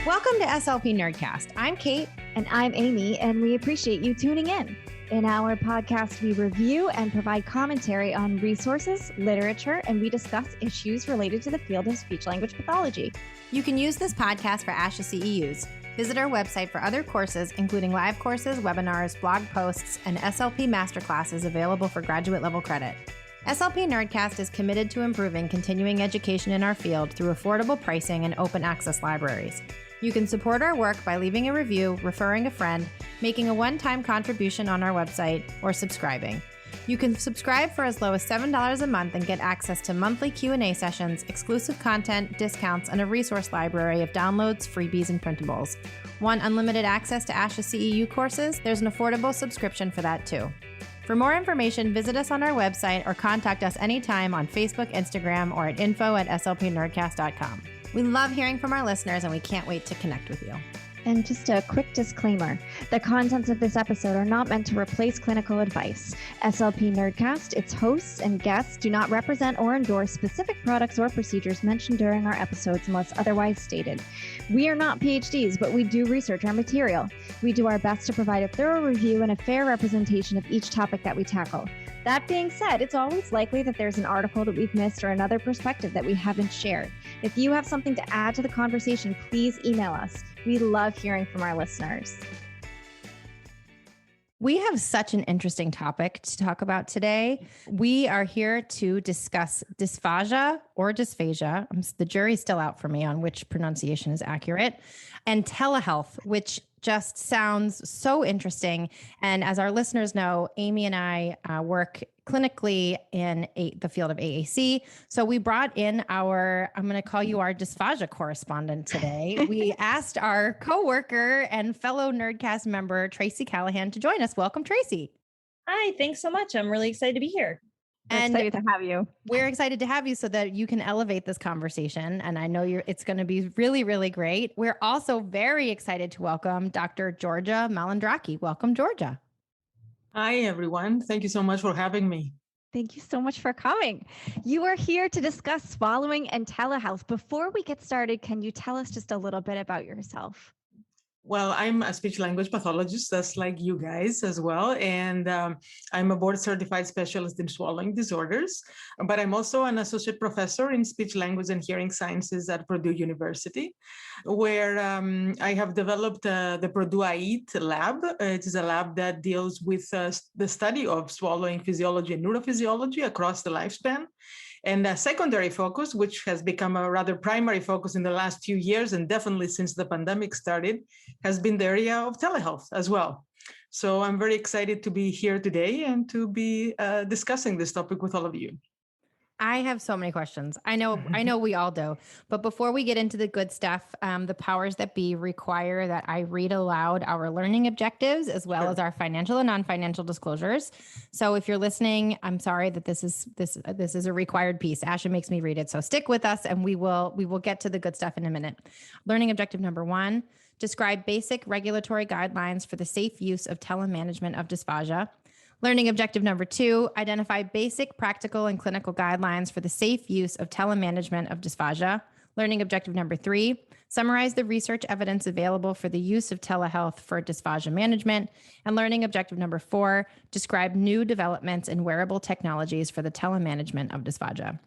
Welcome to SLP Nerdcast. I'm Kate. And I'm Amy, and we appreciate you tuning in. In our podcast, we review and provide commentary on resources, literature, and we discuss issues related to the field of speech-language pathology. You can use this podcast for ASHA CEUs. Visit our website for other courses, including live courses, webinars, blog posts, and SLP Masterclasses available for graduate level credit. SLP Nerdcast is committed to improving continuing education in our field through affordable pricing and open access libraries. You can support our work by leaving a review, referring a friend, making a one-time contribution on our website, or subscribing. You can subscribe for as low as $7 a month and get access to monthly Q&A sessions, exclusive content, discounts, and a resource library of downloads, freebies, and printables. Want unlimited access to ASHA CEU courses? There's an affordable subscription for that too. For more information, visit us on our website or contact us anytime on Facebook, Instagram, or at info@slpnerdcast.com. We love hearing from our listeners, and we can't wait to connect with you. And just a quick disclaimer, the contents of this episode are not meant to replace clinical advice. SLP Nerdcast, its hosts, and guests do not represent or endorse specific products or procedures mentioned during our episodes unless otherwise stated. We are not PhDs, but we do research our material. We do our best to provide a thorough review and a fair representation of each topic that we tackle. That being said, it's always likely that there's an article that we've missed or another perspective that we haven't shared. If you have something to add to the conversation, please email us. We love hearing from our listeners. We have such an interesting topic to talk about today. We are here to discuss dysphagia or dysphagia. The jury's still out for me on which pronunciation is accurate. And telehealth, which just sounds so interesting. And as our listeners know, Amy and I work clinically in the field of AAC. So we brought in I'm going to call you our dysphagia correspondent today. We asked our coworker and fellow Nerdcast member, Tracy Callahan, to join us. Welcome, Tracy. Hi, thanks so much. I'm really excited to be here. We're excited to have you. We're excited to have you so that you can elevate this conversation. And I know it's going to be really, really great. We're also very excited to welcome Dr. Georgia Malandraki. Welcome, Georgia. Hi, everyone. Thank you so much for having me. Thank you so much for coming. You are here to discuss swallowing and telehealth. Before we get started, can you tell us just a little bit about yourself? Well, I'm a speech language pathologist, just like you guys as well. And I'm a board certified specialist in swallowing disorders. But I'm also an associate professor in speech language and hearing sciences at Purdue University, where I have developed the Purdue IEAT lab. It is a lab that deals with the study of swallowing physiology and neurophysiology across the lifespan. And a secondary focus, which has become a rather primary focus in the last few years, and definitely since the pandemic started, has been the area of telehealth as well. So I'm very excited to be here today and to be discussing this topic with all of you. I have so many questions. I know we all do. But before we get into the good stuff, the powers that be require that I read aloud our learning objectives as well as our financial and non-financial disclosures. So if you're listening, I'm sorry that this is a required piece. Asha makes me read it. So stick with us and we will get to the good stuff in a minute. Learning objective number 1, describe basic regulatory guidelines for the safe use of telemanagement of dysphagia. Learning objective number 2, identify basic practical and clinical guidelines for the safe use of telemanagement of dysphagia. Learning objective number 3, summarize the research evidence available for the use of telehealth for dysphagia management. And learning objective number 4, describe new developments in wearable technologies for the telemanagement of dysphagia.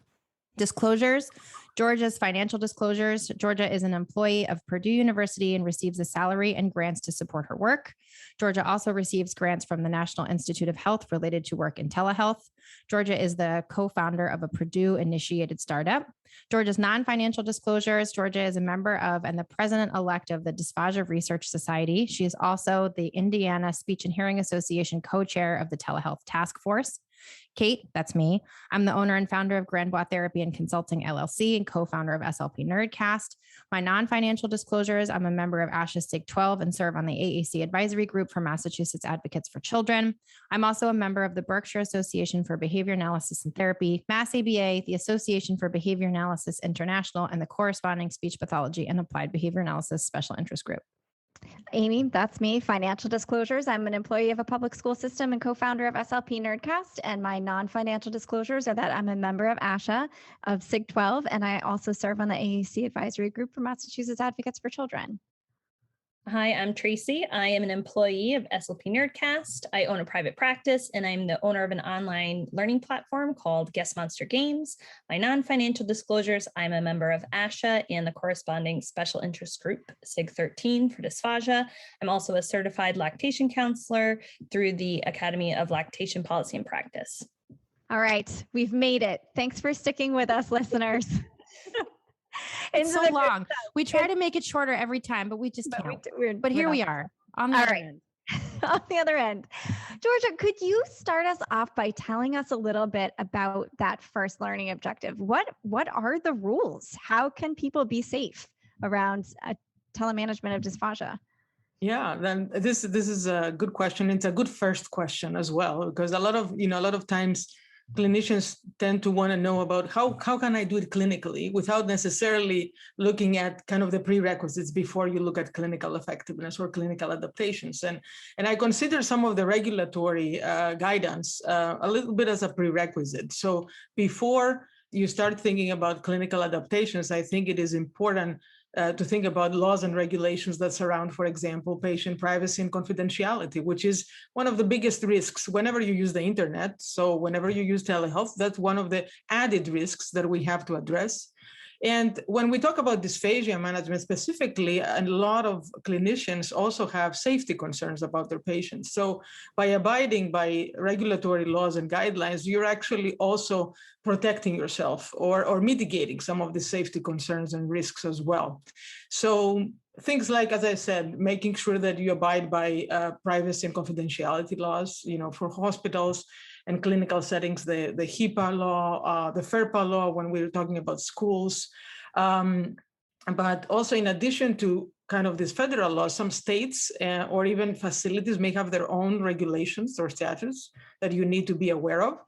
Disclosures. Georgia's financial disclosures. Georgia is an employee of Purdue University and receives a salary and grants to support her work. Georgia also receives grants from the National Institute of Health related to work in telehealth. Georgia is the co-founder of a Purdue-initiated startup. Georgia's non-financial disclosures. Georgia is a member of and the president-elect of the Dysphagia Research Society. She is also the Indiana Speech and Hearing Association co-chair of the Telehealth Task Force. Kate, that's me. I'm the owner and founder of Grandbois Therapy and Consulting LLC and co-founder of SLP Nerdcast. My non-financial disclosures, I'm a member of ASHA SIG 12 and serve on the AAC advisory group for Massachusetts Advocates for Children. I'm also a member of the Berkshire Association for Behavior Analysis and Therapy, Mass ABA, the Association for Behavior Analysis International, and the corresponding Speech Pathology and Applied Behavior Analysis Special Interest Group. Amy, that's me. Financial disclosures. I'm an employee of a public school system and co-founder of SLP Nerdcast. And my non-financial disclosures are that I'm a member of ASHA of SIG 12, and I also serve on the AAC advisory group for Massachusetts Advocates for Children. Hi, I'm Tracy. I am an employee of SLP Nerdcast. I own a private practice, and I'm the owner of an online learning platform called Guest Monster Games. My non-financial disclosures, I'm a member of ASHA and the corresponding special interest group, SIG 13 for dysphagia. I'm also a certified lactation counselor through the Academy of Lactation Policy and Practice. All right, we've made it. Thanks for sticking with us, listeners. It's so long. We try to make it shorter every time, but we just can't. But here we are on the other end. On the other end. Georgia, could you start us off by telling us a little bit about that first learning objective? What are the rules? How can people be safe around telemanagement of dysphagia? Yeah, then this is a good question. It's a good first question as well, because a lot of times clinicians tend to want to know about how can I do it clinically without necessarily looking at kind of the prerequisites before you look at clinical effectiveness or clinical adaptations. And I consider some of the regulatory guidance a little bit as a prerequisite. So before you start thinking about clinical adaptations, I think it is important to think about laws and regulations that surround, for example, patient privacy and confidentiality, which is one of the biggest risks whenever you use the internet. So whenever you use telehealth, that's one of the added risks that we have to address. And when we talk about dysphagia management specifically, a lot of clinicians also have safety concerns about their patients. So by abiding by regulatory laws and guidelines, you're actually also protecting yourself or mitigating some of the safety concerns and risks as well. So things like, as I said, making sure that you abide by privacy and confidentiality laws, for hospitals and clinical settings, the HIPAA law, the FERPA law when we're talking about schools. But also in addition to kind of this federal law, some states or even facilities may have their own regulations or statutes that you need to be aware of.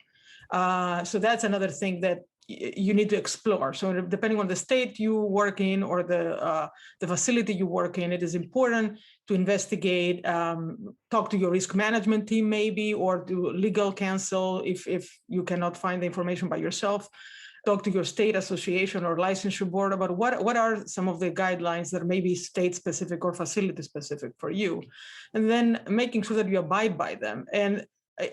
So that's another thing that you need to explore. So depending on the state you work in or the facility you work in, it is important to investigate, talk to your risk management team maybe, or do legal counsel if you cannot find the information by yourself. Talk to your state association or licensure board about what are some of the guidelines that may be state specific or facility specific for you, and then making sure that you abide by them. And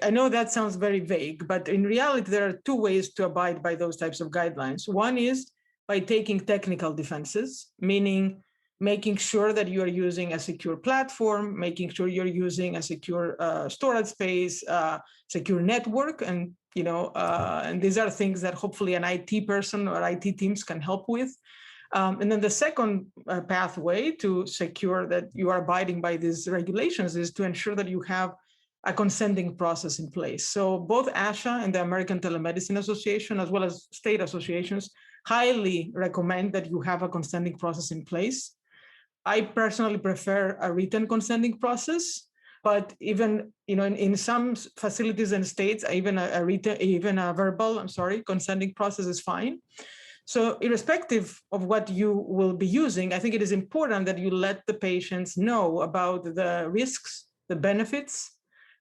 I know that sounds very vague, but in reality, there are two ways to abide by those types of guidelines. One is by taking technical defenses, meaning making sure that you are using a secure platform, making sure you're using a secure storage space, secure network, and and these are things that hopefully an IT person or IT teams can help with. And then the second pathway to secure that you are abiding by these regulations is to ensure that you have a consenting process in place. So both ASHA and the American Telemedicine Association, as well as state associations, highly recommend that you have a consenting process in place. I personally prefer a written consenting process, but even in some facilities and states, even a verbal consenting process is fine. So irrespective of what you will be using, I think it is important that you let the patients know about the risks, the benefits,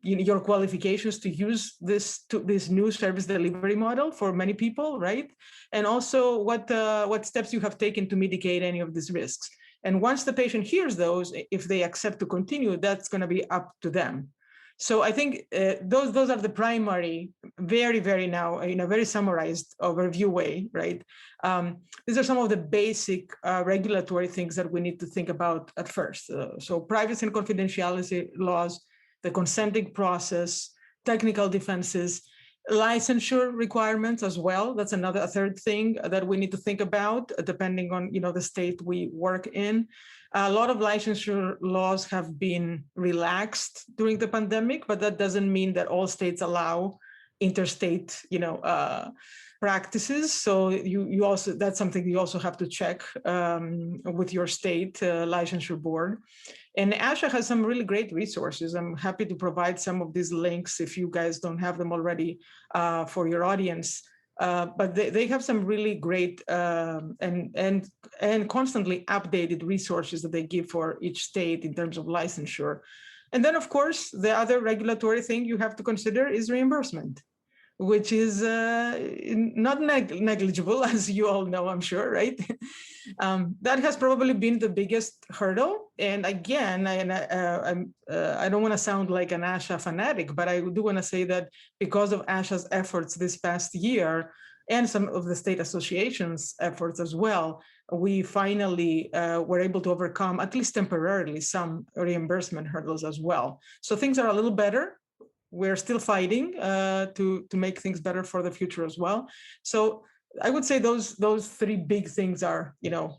your qualifications to use this new service delivery model for many people, right? And also what steps you have taken to mitigate any of these risks. And once the patient hears those, if they accept to continue, that's going to be up to them. So I think those are the primary, very, very now in a very summarized overview way, right? These are some of the basic regulatory things that we need to think about at first. So privacy and confidentiality laws, the consenting process, technical defenses, licensure requirements as well. That's a third thing that we need to think about, depending on the state we work in. A lot of licensure laws have been relaxed during the pandemic, but that doesn't mean that all states allow interstate, practices. So you also, that's something you also have to check with your state licensure board. And ASHA has some really great resources. I'm happy to provide some of these links if you guys don't have them already for your audience. But they have some really great and constantly updated resources that they give for each state in terms of licensure. And then, of course, the other regulatory thing you have to consider is reimbursement. which is not negligible, as you all know, I'm sure, right? That has probably been the biggest hurdle. And again, I don't want to sound like an ASHA fanatic, but I do want to say that because of ASHA's efforts this past year, and some of the state associations' efforts as well, we finally were able to overcome, at least temporarily, some reimbursement hurdles as well. So things are a little better. We're still fighting to make things better for the future as well. So I would say those three big things are,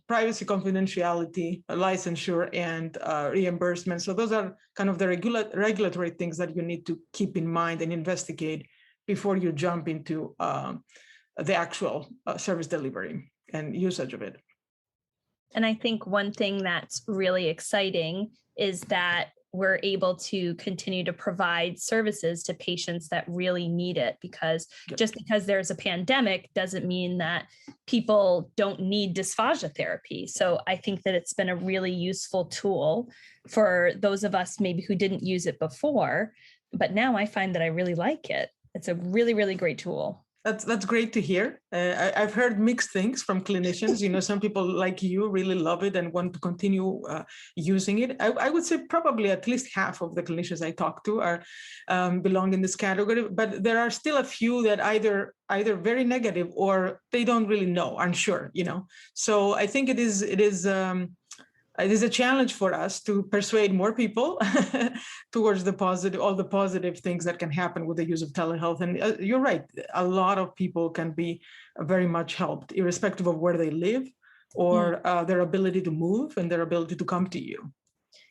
privacy, confidentiality, licensure, and reimbursement. So those are kind of the regulatory things that you need to keep in mind and investigate before you jump into the actual service delivery and usage of it. And I think one thing that's really exciting is that we're able to continue to provide services to patients that really need it, because just because there's a pandemic doesn't mean that people don't need dysphagia therapy. So I think that it's been a really useful tool for those of us maybe who didn't use it before, but now I find that I really like it. It's a really, really great tool. That's great to hear. I've heard mixed things from clinicians. Some people like you really love it and want to continue using it. I would say probably at least half of the clinicians I talk to are belong in this category, but there are still a few that either very negative or they don't really know, aren't sure. So I think it is a challenge for us to persuade more people towards all the positive things that can happen with the use of telehealth. And you're right, a lot of people can be very much helped, irrespective of where they live or their ability to move and their ability to come to you.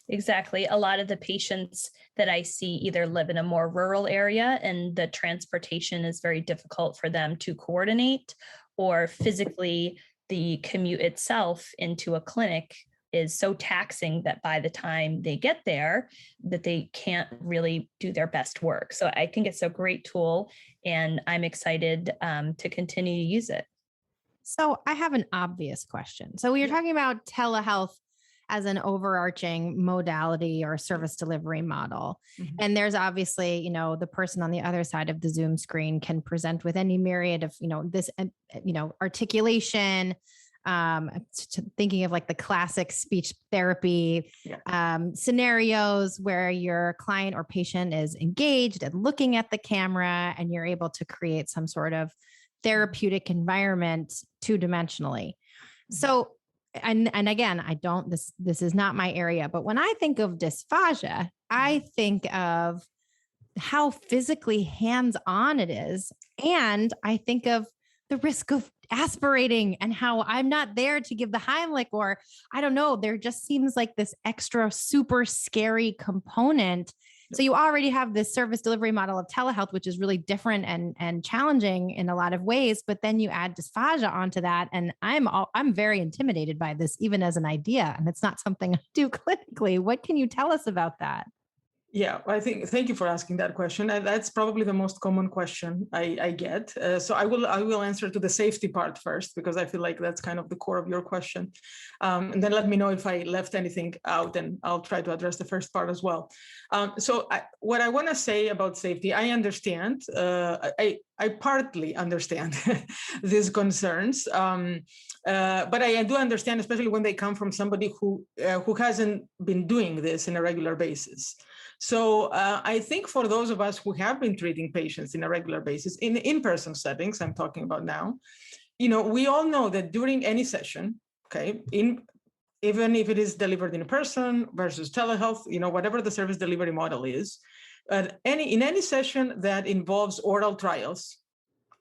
Exactly. A lot of the patients that I see either live in a more rural area and the transportation is very difficult for them to coordinate, or physically the commute itself into a clinic is so taxing that by the time they get there, that they can't really do their best work. So I think it's a great tool, and I'm excited to continue to use it. So I have an obvious question. So we were talking about telehealth as an overarching modality or service delivery model. Mm-hmm. And there's obviously, the person on the other side of the Zoom screen can present with any myriad of, this, articulation, thinking of like the classic speech therapy scenarios where your client or patient is engaged and looking at the camera, and you're able to create some sort of therapeutic environment two-dimensionally. So, and again, this is not my area, but when I think of dysphagia, I think of how physically hands-on it is. And I think of the risk of aspirating and how I'm not there to give the Heimlich, or I don't know, there just seems like this extra super scary component. So you already have this service delivery model of telehealth, which is really different and challenging in a lot of ways, but then you add dysphagia onto that. And I'm very intimidated by this, even as an idea, and it's not something I do clinically. What can you tell us about that? Yeah, thank you for asking that question. And that's probably the most common question I get. So I will answer to the safety part first, because I feel like that's kind of the core of your question. And then let me know if I left anything out, and I'll try to address the first part as well. What I want to say about safety, I understand. I partly understand these concerns, but I do understand, especially when they come from somebody who hasn't been doing this in a regular basis. So I think for those of us who have been treating patients in a regular basis, in in-person settings, I'm talking about now, we all know that during any session, okay, even if it is delivered in person versus telehealth, whatever the service delivery model is, in any session that involves oral trials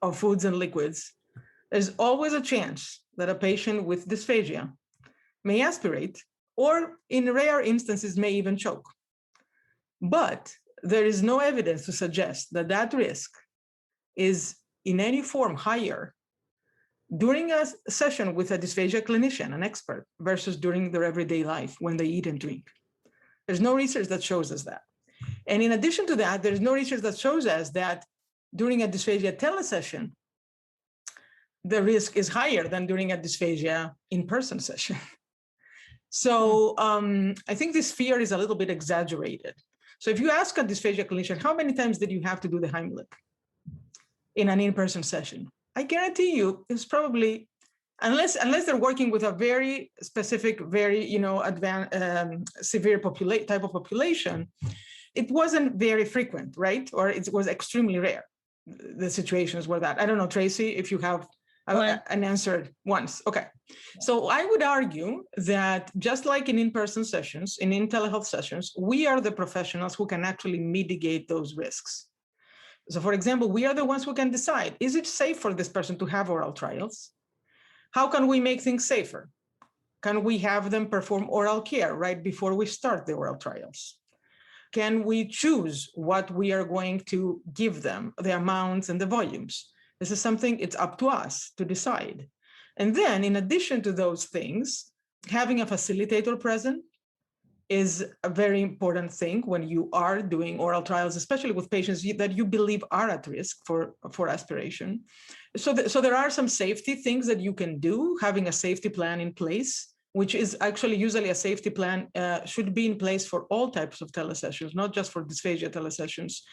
of foods and liquids, there's always a chance that a patient with dysphagia may aspirate, or in rare instances may even choke. But there is no evidence to suggest that risk is in any form higher during a session with a dysphagia clinician, an expert, versus during their everyday life when they eat and drink. There's no research that shows us that. And in addition to that, there's no research that shows us that during a dysphagia telesession, the risk is higher than during a dysphagia in-person session. So I think this fear is a little bit exaggerated. So if you ask a dysphagia clinician, how many times did you have to do the Heimlich? in an in-person session. I guarantee you, it's probably, unless they're working with a very specific, very advanced, severe type of population, it wasn't very frequent, right? Or it was extremely rare. The situations were that. I don't know, Tracy, if you have an answer once. Okay. So I would argue that just like in in-person sessions, in telehealth sessions, we are the professionals who can actually mitigate those risks. So for example, we are the ones who can decide, is it safe for this person to have oral trials? How can we make things safer? Can we have them perform oral care right before we start the oral trials? Can we choose what we are going to give them, the amounts and the volumes? This is something it's up to us to decide. And then in addition to those things, having a facilitator present is a very important thing when you are doing oral trials, especially with patients that you believe are at risk for aspiration. So there are some safety things that you can do, having a safety plan in place, which is actually usually a safety plan should be in place for all types of telesessions, not just for dysphagia telesessions.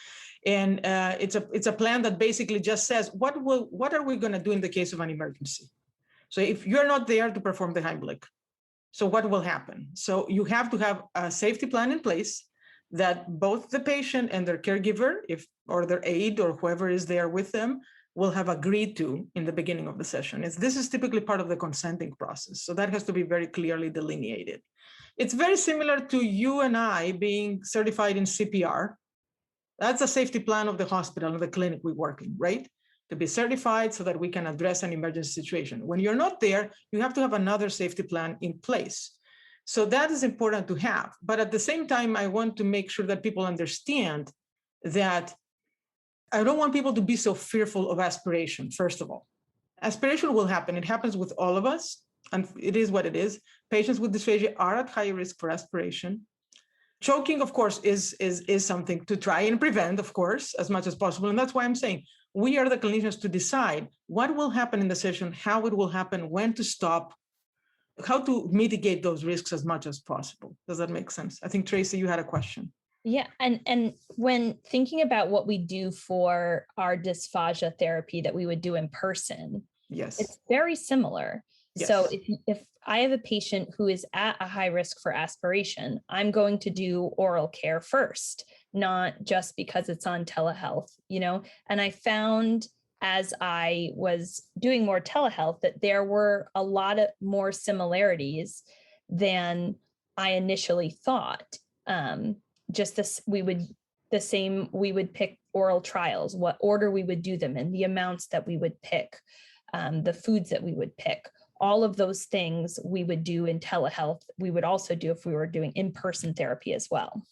And it's a plan that basically just says, what are we going to do in the case of an emergency? So if you're not there to perform the Heimlich, so what will happen? So you have to have a safety plan in place that both the patient and their caregiver, or their aide or whoever is there with them, will have agreed to in the beginning of the session. This is typically part of the consenting process. So that has to be very clearly delineated. It's very similar to you and I being certified in CPR. That's a safety plan of the hospital and the clinic we work in, right? To be certified so that we can address an emergency situation. When you're not there, you have to have another safety plan in place. So that is important to have. But at the same time, I want to make sure that people understand that I don't want people to be so fearful of aspiration, first of all. Aspiration will happen. It happens with all of us, and it is what it is. Patients with dysphagia are at high risk for aspiration. Choking, of course, is something to try and prevent, of course, as much as possible. And that's why I'm saying we are the clinicians to decide what will happen in the session, how it will happen, when to stop, how to mitigate those risks as much as possible. Does that make sense? I think, Tracy, you had a question. Yeah. And when thinking about what we do for our dysphagia therapy that we would do in person, yes, it's very similar. Yes. So if I have a patient who is at a high risk for aspiration, I'm going to do oral care first, not just because it's on telehealth, and I found as I was doing more telehealth that there were a lot of more similarities than I initially thought. We would pick oral trials, what order we would do them in, the amounts that we would pick, the foods that we would pick. All of those things we would do in telehealth, we would also do if we were doing in-person therapy as well.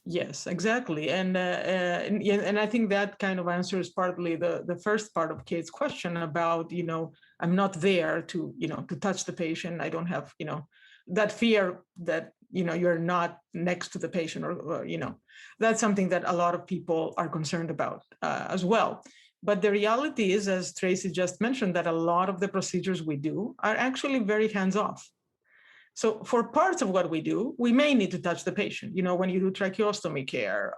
Yes, exactly. And I think that kind of answers partly the first part of Kate's question about, I'm not there to touch the patient. I don't have, that fear that, you're not next to the patient or that's something that a lot of people are concerned about as well. But the reality is, as Tracy just mentioned, that a lot of the procedures we do are actually very hands-off. So for parts of what we do, we may need to touch the patient. When you do tracheostomy care,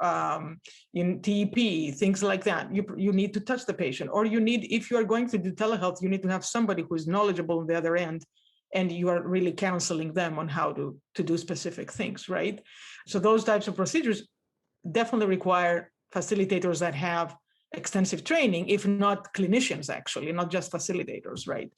in TEP, things like that, you need to touch the patient. Or if you are going to do telehealth, you need to have somebody who is knowledgeable on the other end, and you are really counseling them on how to do specific things, right? So those types of procedures definitely require facilitators that have extensive training, if not clinicians, actually, not just facilitators, right?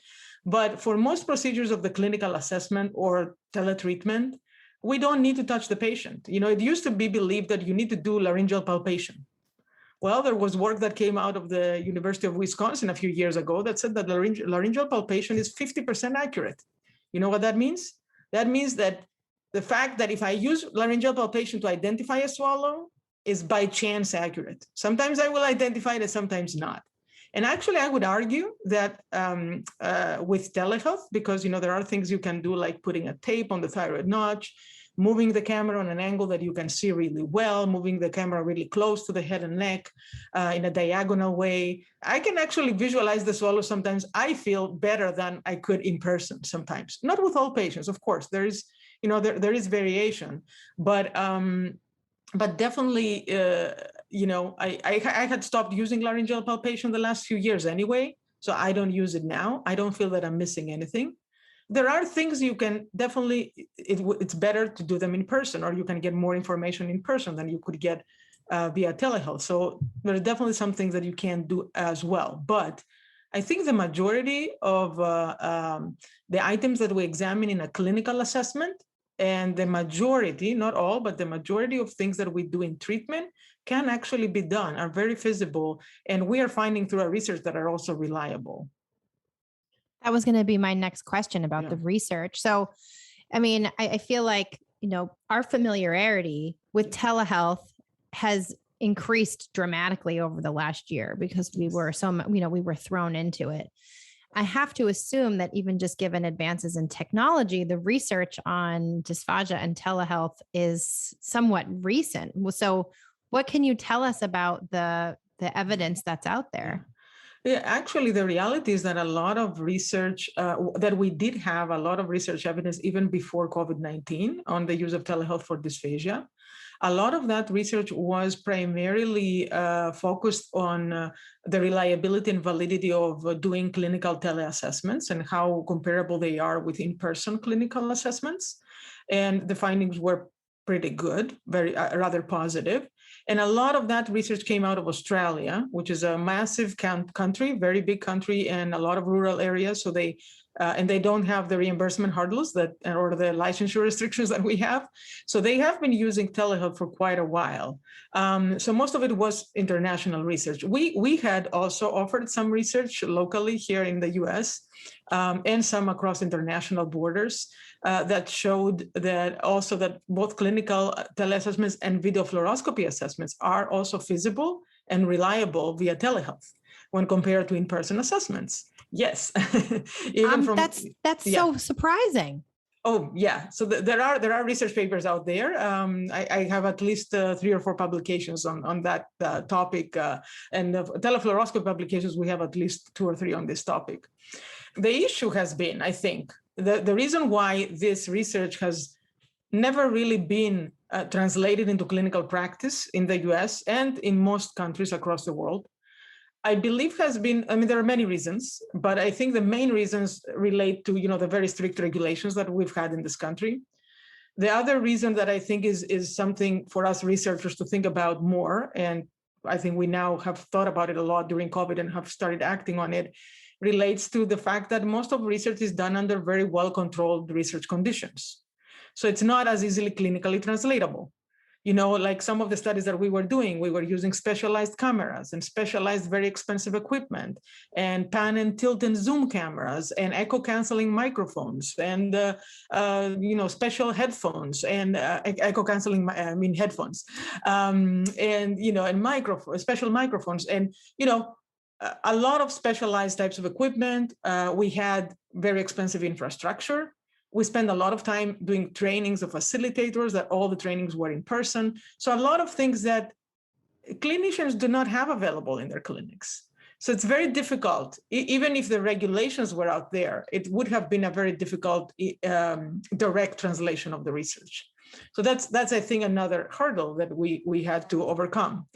But for most procedures of the clinical assessment or teletreatment, we don't need to touch the patient. It used to be believed that you need to do laryngeal palpation. Well, there was work that came out of the University of Wisconsin a few years ago that said that laryngeal palpation is 50% accurate. You know what that means? That means that the fact that if I use laryngeal palpation to identify a swallow is by chance accurate. Sometimes I will identify it and sometimes not. And actually, I would argue that with telehealth, because there are things you can do like putting a tape on the thyroid notch, moving the camera on an angle that you can see really well, moving the camera really close to the head and neck in a diagonal way. I can actually visualize the swallow sometimes. I feel better than I could in person sometimes. Not with all patients, of course. There is, there is variation, but definitely, I had stopped using laryngeal palpation the last few years anyway, so I don't use it now. I don't feel that I'm missing anything. There are things you can definitely, it's better to do them in person, or you can get more information in person than you could get via telehealth. So there are definitely some things that you can do as well. But I think the majority of the items that we examine in a clinical assessment, and the majority, not all, but the majority of things that we do in treatment can actually be done, are very feasible. And we are finding through our research that are also reliable. That was going to be my next question about the research. So, I mean, I feel like, our familiarity with telehealth has increased dramatically over the last year because we were we were thrown into it. I have to assume that even just given advances in technology, the research on dysphagia and telehealth is somewhat recent. So what can you tell us about the evidence that's out there? Yeah, actually, the reality is that a lot of research, that we did have a lot of research evidence even before COVID-19 on the use of telehealth for dysphagia. A lot of that research was primarily focused on the reliability and validity of doing clinical teleassessments and how comparable they are with in-person clinical assessments. And the findings were pretty good, very rather positive. And a lot of that research came out of Australia, which is a massive country, very big country, and a lot of rural areas. So they don't have the reimbursement hurdles or the licensure restrictions that we have. So they have been using telehealth for quite a while. So most of it was international research. We had also offered some research locally here in the US, and some across international borders that showed that both clinical teleassessments and video fluoroscopy assessments are also feasible and reliable via telehealth when compared to in-person assessments. Yes. That's so surprising. Oh, yeah. So there are research papers out there. I have at least 3 or 4 publications on that topic. And telefluoroscopy publications, we have at least 2 or 3 on this topic. The issue has been, I think, the reason why this research has never really been translated into clinical practice in the US and in most countries across the world, I believe has been, there are many reasons, but I think the main reasons relate to, the very strict regulations that we've had in this country. The other reason that I think is something for us researchers to think about more, and I think we now have thought about it a lot during COVID and have started acting on it, relates to the fact that most of research is done under very well-controlled research conditions. So it's not as easily clinically translatable. Like some of the studies that we were doing, we were using specialized cameras and specialized, very expensive equipment, and pan and tilt and zoom cameras and echo canceling microphones and, special headphones and echo canceling, headphones, and special microphones and, a lot of specialized types of equipment. We had very expensive infrastructure. We spend a lot of time doing trainings of facilitators, that all the trainings were in person. So a lot of things that clinicians do not have available in their clinics. So it's very difficult. Even if the regulations were out there, it would have been a very difficult direct translation of the research. So that's I think, another hurdle that we had to overcome.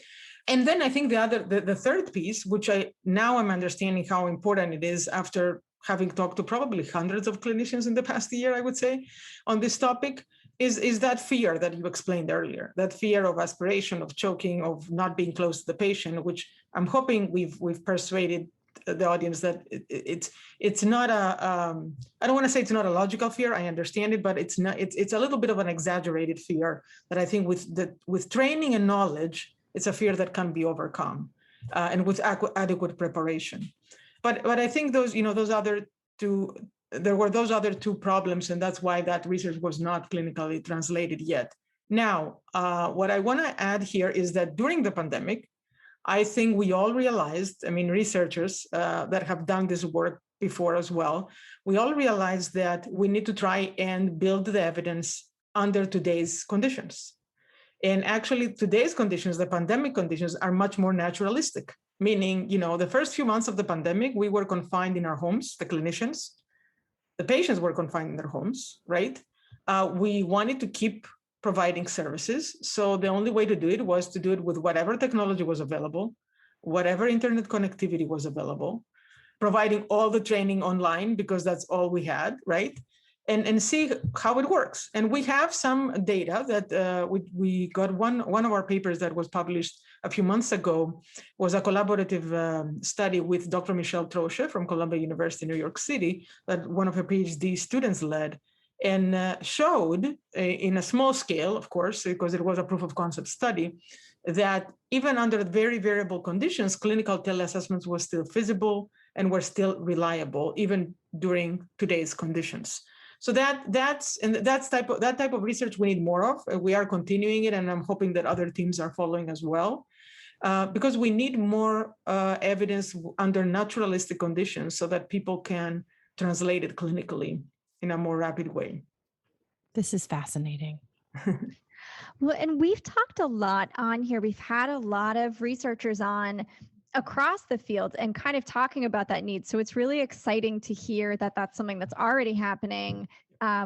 And then I think the third piece, which I'm understanding how important it is after having talked to probably hundreds of clinicians in the past year, I would say, on this topic, is that fear that you explained earlier, that fear of aspiration, of choking, of not being close to the patient, which I'm hoping we've persuaded the audience that it's not I don't want to say it's not a logical fear. I understand it, but it's a little bit of an exaggerated fear that I think with training and knowledge, it's a fear that can be overcome, and with adequate preparation. But I think those other two problems, and that's why that research was not clinically translated yet. Now, what I want to add here is that during the pandemic, I think we all realized, researchers that have done this work before as well, we all realized that we need to try and build the evidence under today's conditions. And actually, today's conditions, the pandemic conditions, are much more naturalistic. Meaning, the first few months of the pandemic, we were confined in our homes, the clinicians. The patients were confined in their homes, right? We wanted to keep providing services. So the only way to do it was to do it with whatever technology was available, whatever internet connectivity was available, providing all the training online because that's all we had, right? And see how it works. And we have some data that we got one of our papers that was published a few months ago was a collaborative study with Dr. Michelle Troche from Columbia University, New York City, that one of her PhD students led, and showed in a small scale, of course, because it was a proof of concept study, that even under very variable conditions, clinical teleassessments were still feasible and were still reliable, even during today's conditions. So that type of research we need more of. We are continuing it, and I'm hoping that other teams are following as well, because we need more evidence under naturalistic conditions so that people can translate it clinically in a more rapid way. This is fascinating. Well, and we've talked a lot on here. We've had a lot of researchers on across the field and kind of talking about that need. So it's really exciting to hear that that's something that's already happening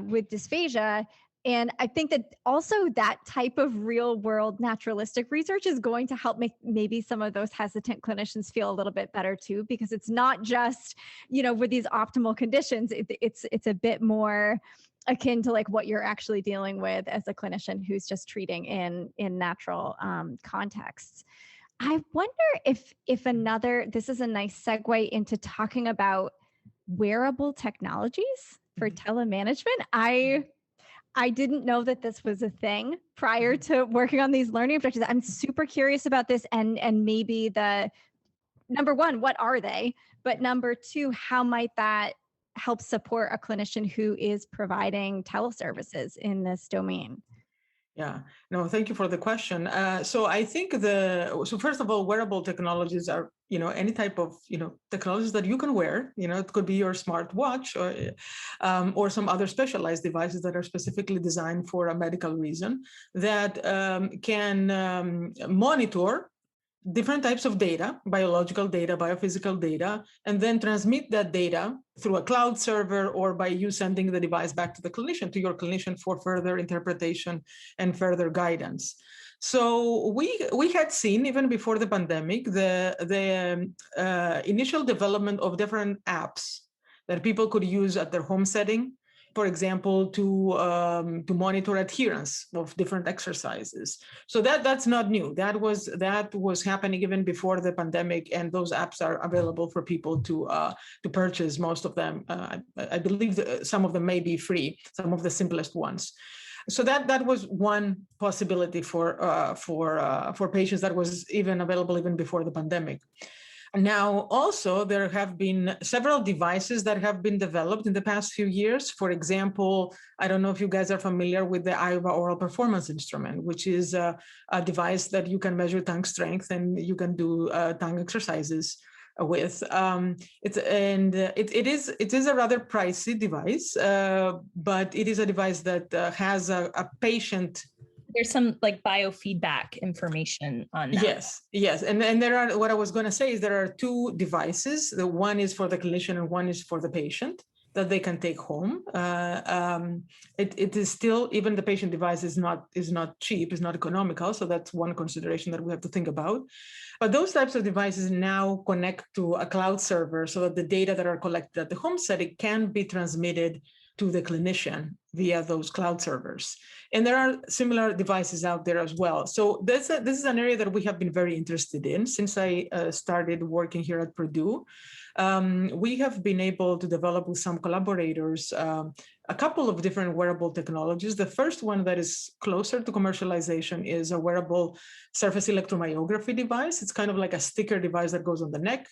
with dysphagia. And I think that also that type of real world naturalistic research is going to help make maybe some of those hesitant clinicians feel a little bit better too, because it's not just, with these optimal conditions, it's a bit more akin to like what you're actually dealing with as a clinician who's just treating in natural contexts. I wonder if this is a nice segue into talking about wearable technologies for telemanagement. I didn't know that this was a thing prior to working on these learning objectives. I'm super curious about this and maybe the number one, what are they? But number two, how might that help support a clinician who is providing teleservices in this domain? Yeah, no, thank you for the question. So I think so first of all, wearable technologies are, any type of, technologies that you can wear. It could be your smartwatch or some other specialized devices that are specifically designed for a medical reason that can monitor different types of data, biological data, biophysical data, and then transmit that data through a cloud server or by you sending the device back to your clinician for further interpretation and further guidance. So we had seen, even before the pandemic, the initial development of different apps that people could use at their home setting, for example, to monitor adherence of different exercises. So that's not new. That was happening even before the pandemic, and those apps are available for people to purchase. Most of them, I believe, some of them may be free. Some of the simplest ones. So that was one possibility for patients that was even available even before the pandemic. Now, also, there have been several devices that have been developed in the past few years. For example, I don't know if you guys are familiar with the IVA oral performance instrument, which is a device that you can measure tongue strength and you can do tongue exercises with. It is a rather pricey device, but it is a device that has a patient. There's some like biofeedback information on that. Yes. And there are, what I was going to say is there are two devices. The one is for the clinician and one is for the patient that they can take home. It is still, even the patient device is not cheap, is not economical. So that's one consideration that we have to think about. But those types of devices now connect to a cloud server so that the data that are collected at the home setting can be transmitted to the clinician via those cloud servers. And there are similar devices out there as well. So this is an area that we have been very interested in since I started working here at Purdue. We have been able to develop with some collaborators a couple of different wearable technologies. The first one that is closer to commercialization is a wearable surface electromyography device. It's kind of like a sticker device that goes on the neck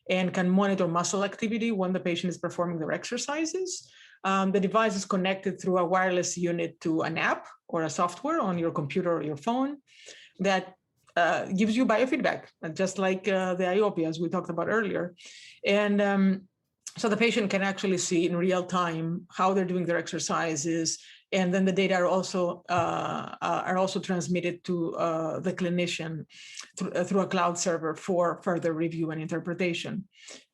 and can monitor muscle activity when the patient is performing their exercises. The device is connected through a wireless unit to an app or a software on your computer or your phone that gives you biofeedback, just like the IOP, as we talked about earlier. And so the patient can actually see in real time how they're doing their exercises. And then the data are also transmitted to the clinician through a cloud server for further review and interpretation.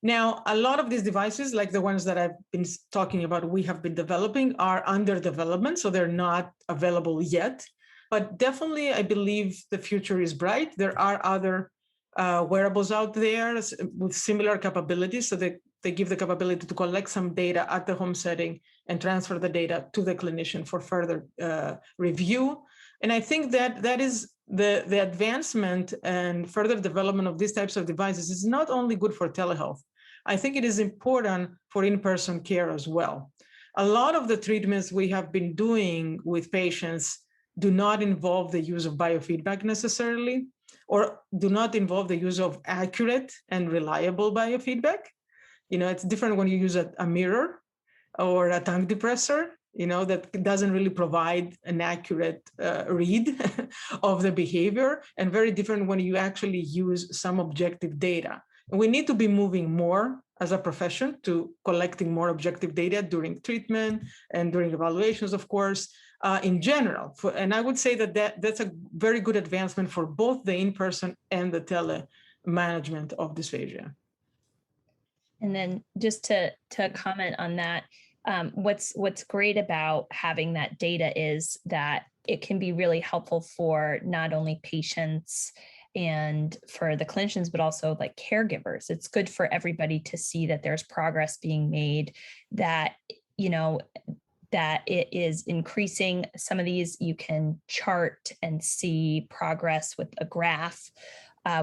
Now, a lot of these devices, like the ones that I've been talking about, we have been developing, are under development, so they're not available yet. But definitely, I believe the future is bright. There are other wearables out there with similar capabilities. So they give the capability to collect some data at the home setting and transfer the data to the clinician for further review. And I think that is the advancement and further development of these types of devices is not only good for telehealth. I think it is important for in-person care as well. A lot of the treatments we have been doing with patients do not involve the use of biofeedback necessarily, or do not involve the use of accurate and reliable biofeedback. It's different when you use a mirror or a tongue depressor, that doesn't really provide an accurate read of the behavior, and very different when you actually use some objective data. And we need to be moving more as a profession to collecting more objective data during treatment and during evaluations, of course, in general. And I would say that's a very good advancement for both the in-person and the tele-management of dysphagia. And then just to comment on that, what's great about having that data is that it can be really helpful for not only patients and for the clinicians, but also like caregivers. It's good for everybody to see that there's progress being made, that, that it is increasing. Some of these you can chart and see progress with a graph,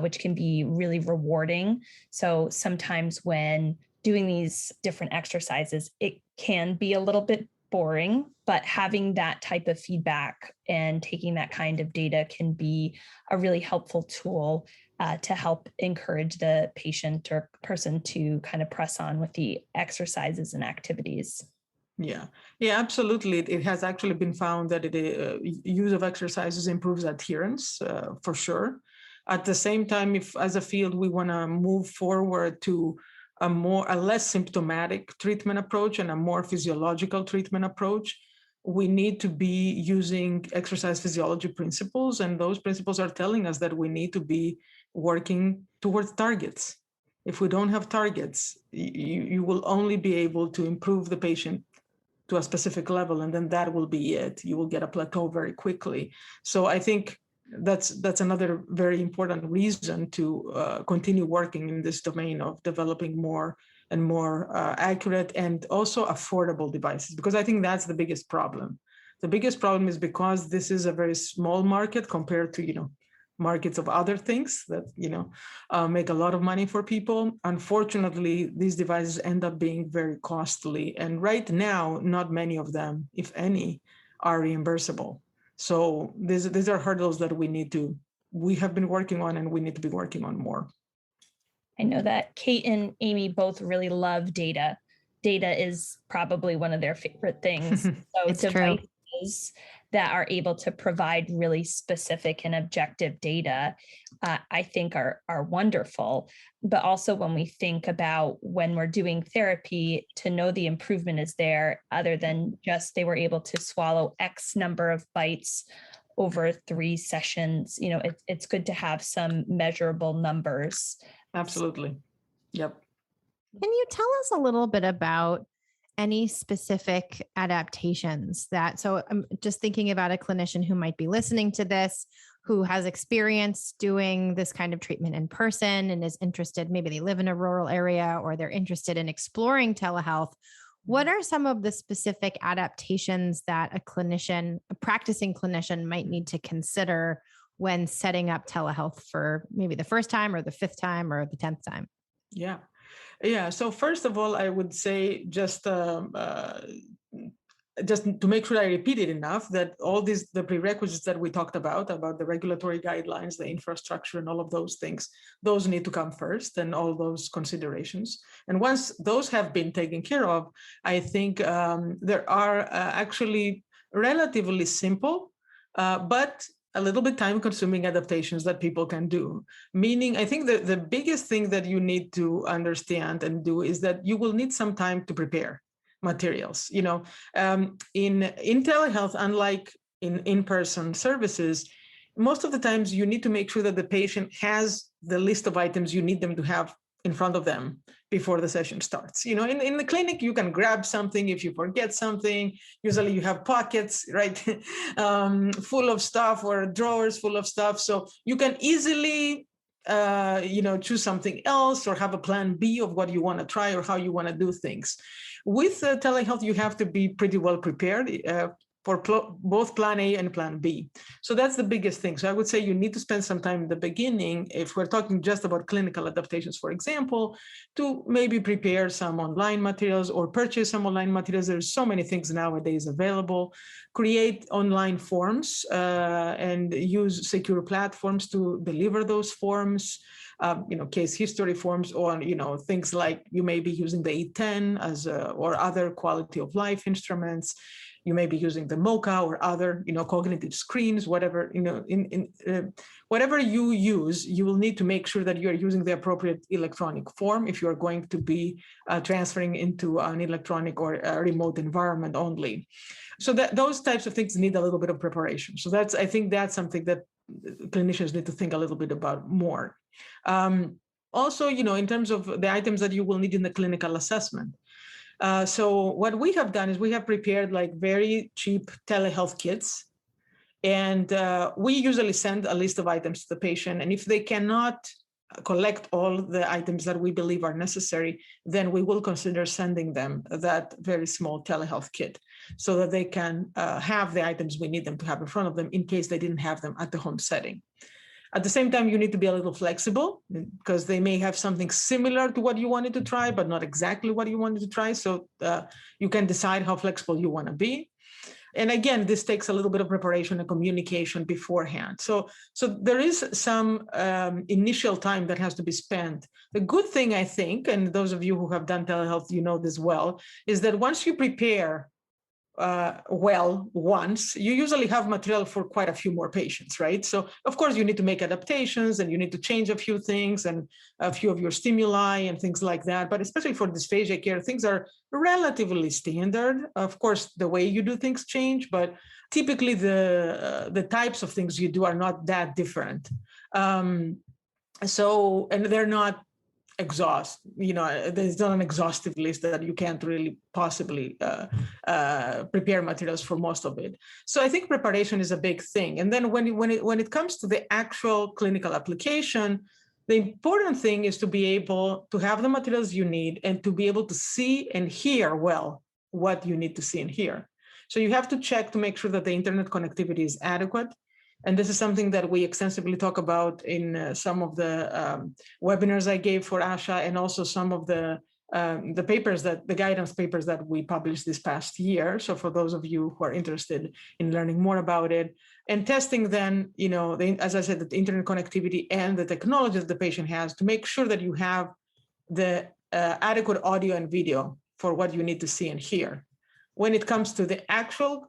which can be really rewarding. So sometimes when doing these different exercises, it can be a little bit boring, but having that type of feedback and taking that kind of data can be a really helpful tool to help encourage the patient or person to kind of press on with the exercises and activities. Yeah, absolutely. It has actually been found that use of exercises improves adherence for sure. At the same time, if as a field we want to move forward to a less symptomatic treatment approach and a more physiological treatment approach, we need to be using exercise physiology principles. And those principles are telling us that we need to be working towards targets. If we don't have targets, you will only be able to improve the patient to a specific level, and then that will be it. You will get a plateau very quickly. So I think that's another very important reason to continue working in this domain of developing more and more accurate and also affordable devices, because I think that's the biggest problem. The biggest problem is because this is a very small market compared to, markets of other things that, make a lot of money for people. Unfortunately, these devices end up being very costly. And right now, not many of them, if any, are reimbursable. So these are hurdles that we have been working on, and we need to be working on more. I know that Kate and Amy both really love data. Data is probably one of their favorite things. So it's devices true. that are able to provide really specific and objective data, I think are wonderful. But also when we think about when we're doing therapy, to know the improvement is there, other than just they were able to swallow X number of bites over 3 sessions, it's good to have some measurable numbers. Absolutely. Yep. Can you tell us a little bit about any specific adaptations so I'm just thinking about a clinician who might be listening to this, who has experience doing this kind of treatment in person and is interested, maybe they live in a rural area or they're interested in exploring telehealth. What are some of the specific adaptations that a practicing clinician might need to consider when setting up telehealth for maybe the first time or the 5th time or the 10th time? Yeah. So first of all, I would say just to make sure I repeat it enough, that all the prerequisites that we talked about the regulatory guidelines, the infrastructure, and all of those things, those need to come first, and all those considerations. And once those have been taken care of, I think there are actually relatively simple, but a little bit time-consuming adaptations that people can do. Meaning, I think the biggest thing that you need to understand and do is that you will need some time to prepare materials. In telehealth, unlike in in-person services, most of the times you need to make sure that the patient has the list of items you need them to have in front of them before the session starts. In the clinic, you can grab something if you forget something. Usually you have pockets, right, full of stuff, or drawers full of stuff. So you can easily, choose something else or have a plan B of what you want to try or how you want to do things. With telehealth, you have to be pretty well prepared for both plan A and plan B. So that's the biggest thing. So I would say you need to spend some time in the beginning, if we're talking just about clinical adaptations, for example, to maybe prepare some online materials or purchase some online materials. There's so many things nowadays available. Create online forms and use secure platforms to deliver those forms. Case history forms, or things like you may be using the E10 or other quality of life instruments. You may be using the MoCA or other, cognitive screens, whatever, whatever you use, you will need to make sure that you are using the appropriate electronic form if you are going to be transferring into an electronic or a remote environment only. So those types of things need a little bit of preparation. So I think that's something that clinicians need to think a little bit about more. Also, in terms of the items that you will need in the clinical assessment. So what we have done is we have prepared like very cheap telehealth kits. And we usually send a list of items to the patient. And if they cannot collect all the items that we believe are necessary, then we will consider sending them that very small telehealth kit so that they can have the items we need them to have in front of them in case they didn't have them at the home setting. At the same time, you need to be a little flexible because they may have something similar to what you wanted to try, but not exactly what you wanted to try. So you can decide how flexible you want to be. And again, this takes a little bit of preparation and communication beforehand. So there is some initial time that has to be spent. The good thing, I think, and those of you who have done telehealth, you know this well, is that once you prepare once, you usually have material for quite a few more patients, right? So of course you need to make adaptations and you need to change a few things and a few of your stimuli and things like that. But especially for dysphagia care, things are relatively standard. Of course, the way you do things change, but typically the types of things you do are not that different. And they're not there's not an exhaustive list that you can't really possibly prepare materials for most of it. So I think preparation is a big thing. And then when it comes to the actual clinical application, the important thing is to be able to have the materials you need and to be able to see and hear well what you need to see and hear. So you have to check to make sure that the internet connectivity is adequate. And this is something that we extensively talk about in some of the webinars I gave for ASHA, and also some of the papers the guidance papers that we published this past year. So for those of you who are interested in learning more about it, and testing then, as I said, the internet connectivity and the technology that the patient has to make sure that you have the adequate audio and video for what you need to see and hear. When it comes to the actual,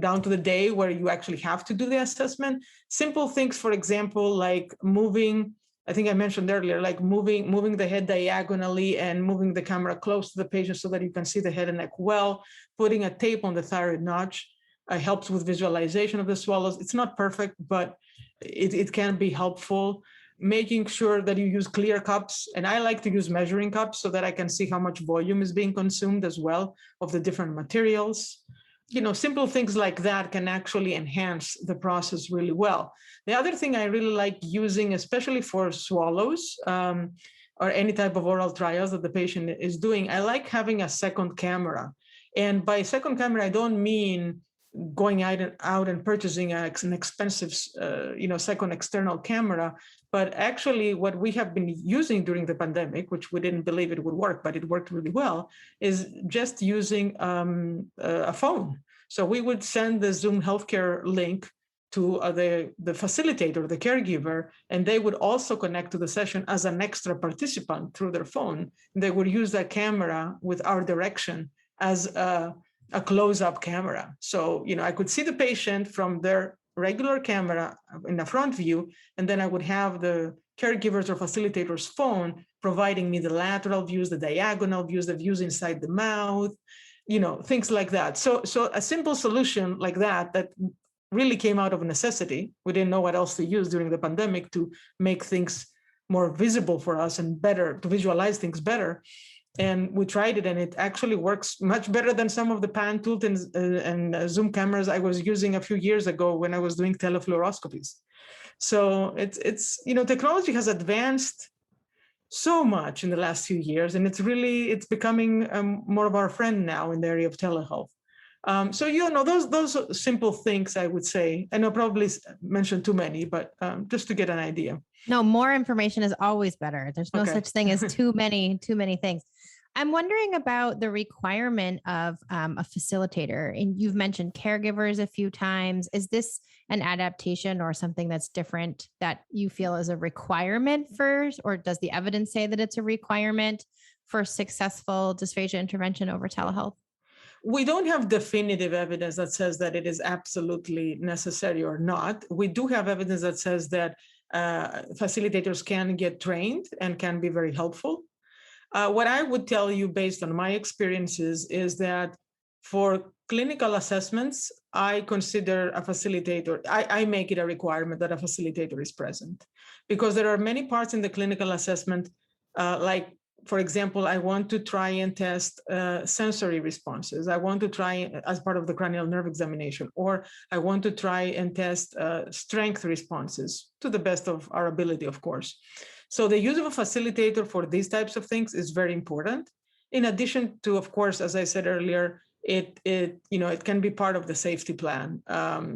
down to the day where you actually have to do the assessment, simple things, for example, like moving, I think I mentioned earlier, like moving the head diagonally and moving the camera close to the patient so that you can see the head and neck well, putting a tape on the thyroid notch helps with visualization of the swallows. It's not perfect, but it can be helpful. Making sure that you use clear cups. And I like to use measuring cups so that I can see how much volume is being consumed as well of the different materials. Simple things like that can actually enhance the process really well. The other thing I really like using, especially for swallows or any type of oral trials that the patient is doing, I like having a second camera. And by second camera, I don't mean going out and purchasing an expensive, second external camera. But actually what we have been using during the pandemic, which we didn't believe it would work, but it worked really well, is just using a phone. So we would send the Zoom healthcare link to the facilitator, the caregiver, and they would also connect to the session as an extra participant through their phone. They would use that camera with our direction as a close-up camera. So, I could see the patient from their regular camera in the front view, and then I would have the caregiver's or facilitator's phone providing me the lateral views, the diagonal views, the views inside the mouth, things like that. So a simple solution like that really came out of necessity. We didn't know what else to use during the pandemic to make things more visible for us and better to visualize things better. And we tried it, and it actually works much better than some of the pan, tilt, and zoom cameras I was using a few years ago when I was doing telefluoroscopies. So it's technology has advanced so much in the last few years, and it's becoming more of our friend now in the area of telehealth. So those simple things, I would say, and I'll probably mention too many, but just to get an idea. No, more information is always better. There's no such thing as too many things. I'm wondering about the requirement of a facilitator. And you've mentioned caregivers a few times. Is this an adaptation or something that's different that you feel is a requirement for, or does the evidence say that it's a requirement for successful dysphagia intervention over telehealth? We don't have definitive evidence that says that it is absolutely necessary or not. We do have evidence that says that facilitators can get trained and can be very helpful. What I would tell you based on my experiences is that for clinical assessments, I consider a facilitator, I make it a requirement that a facilitator is present, because there are many parts in the clinical assessment, like, for example, I want to try and test sensory responses. I want to try as part of the cranial nerve examination, or I want to try and test strength responses to the best of our ability, of course. So the use of a facilitator for these types of things is very important. In addition to, of course, as I said earlier, it can be part of the safety plan.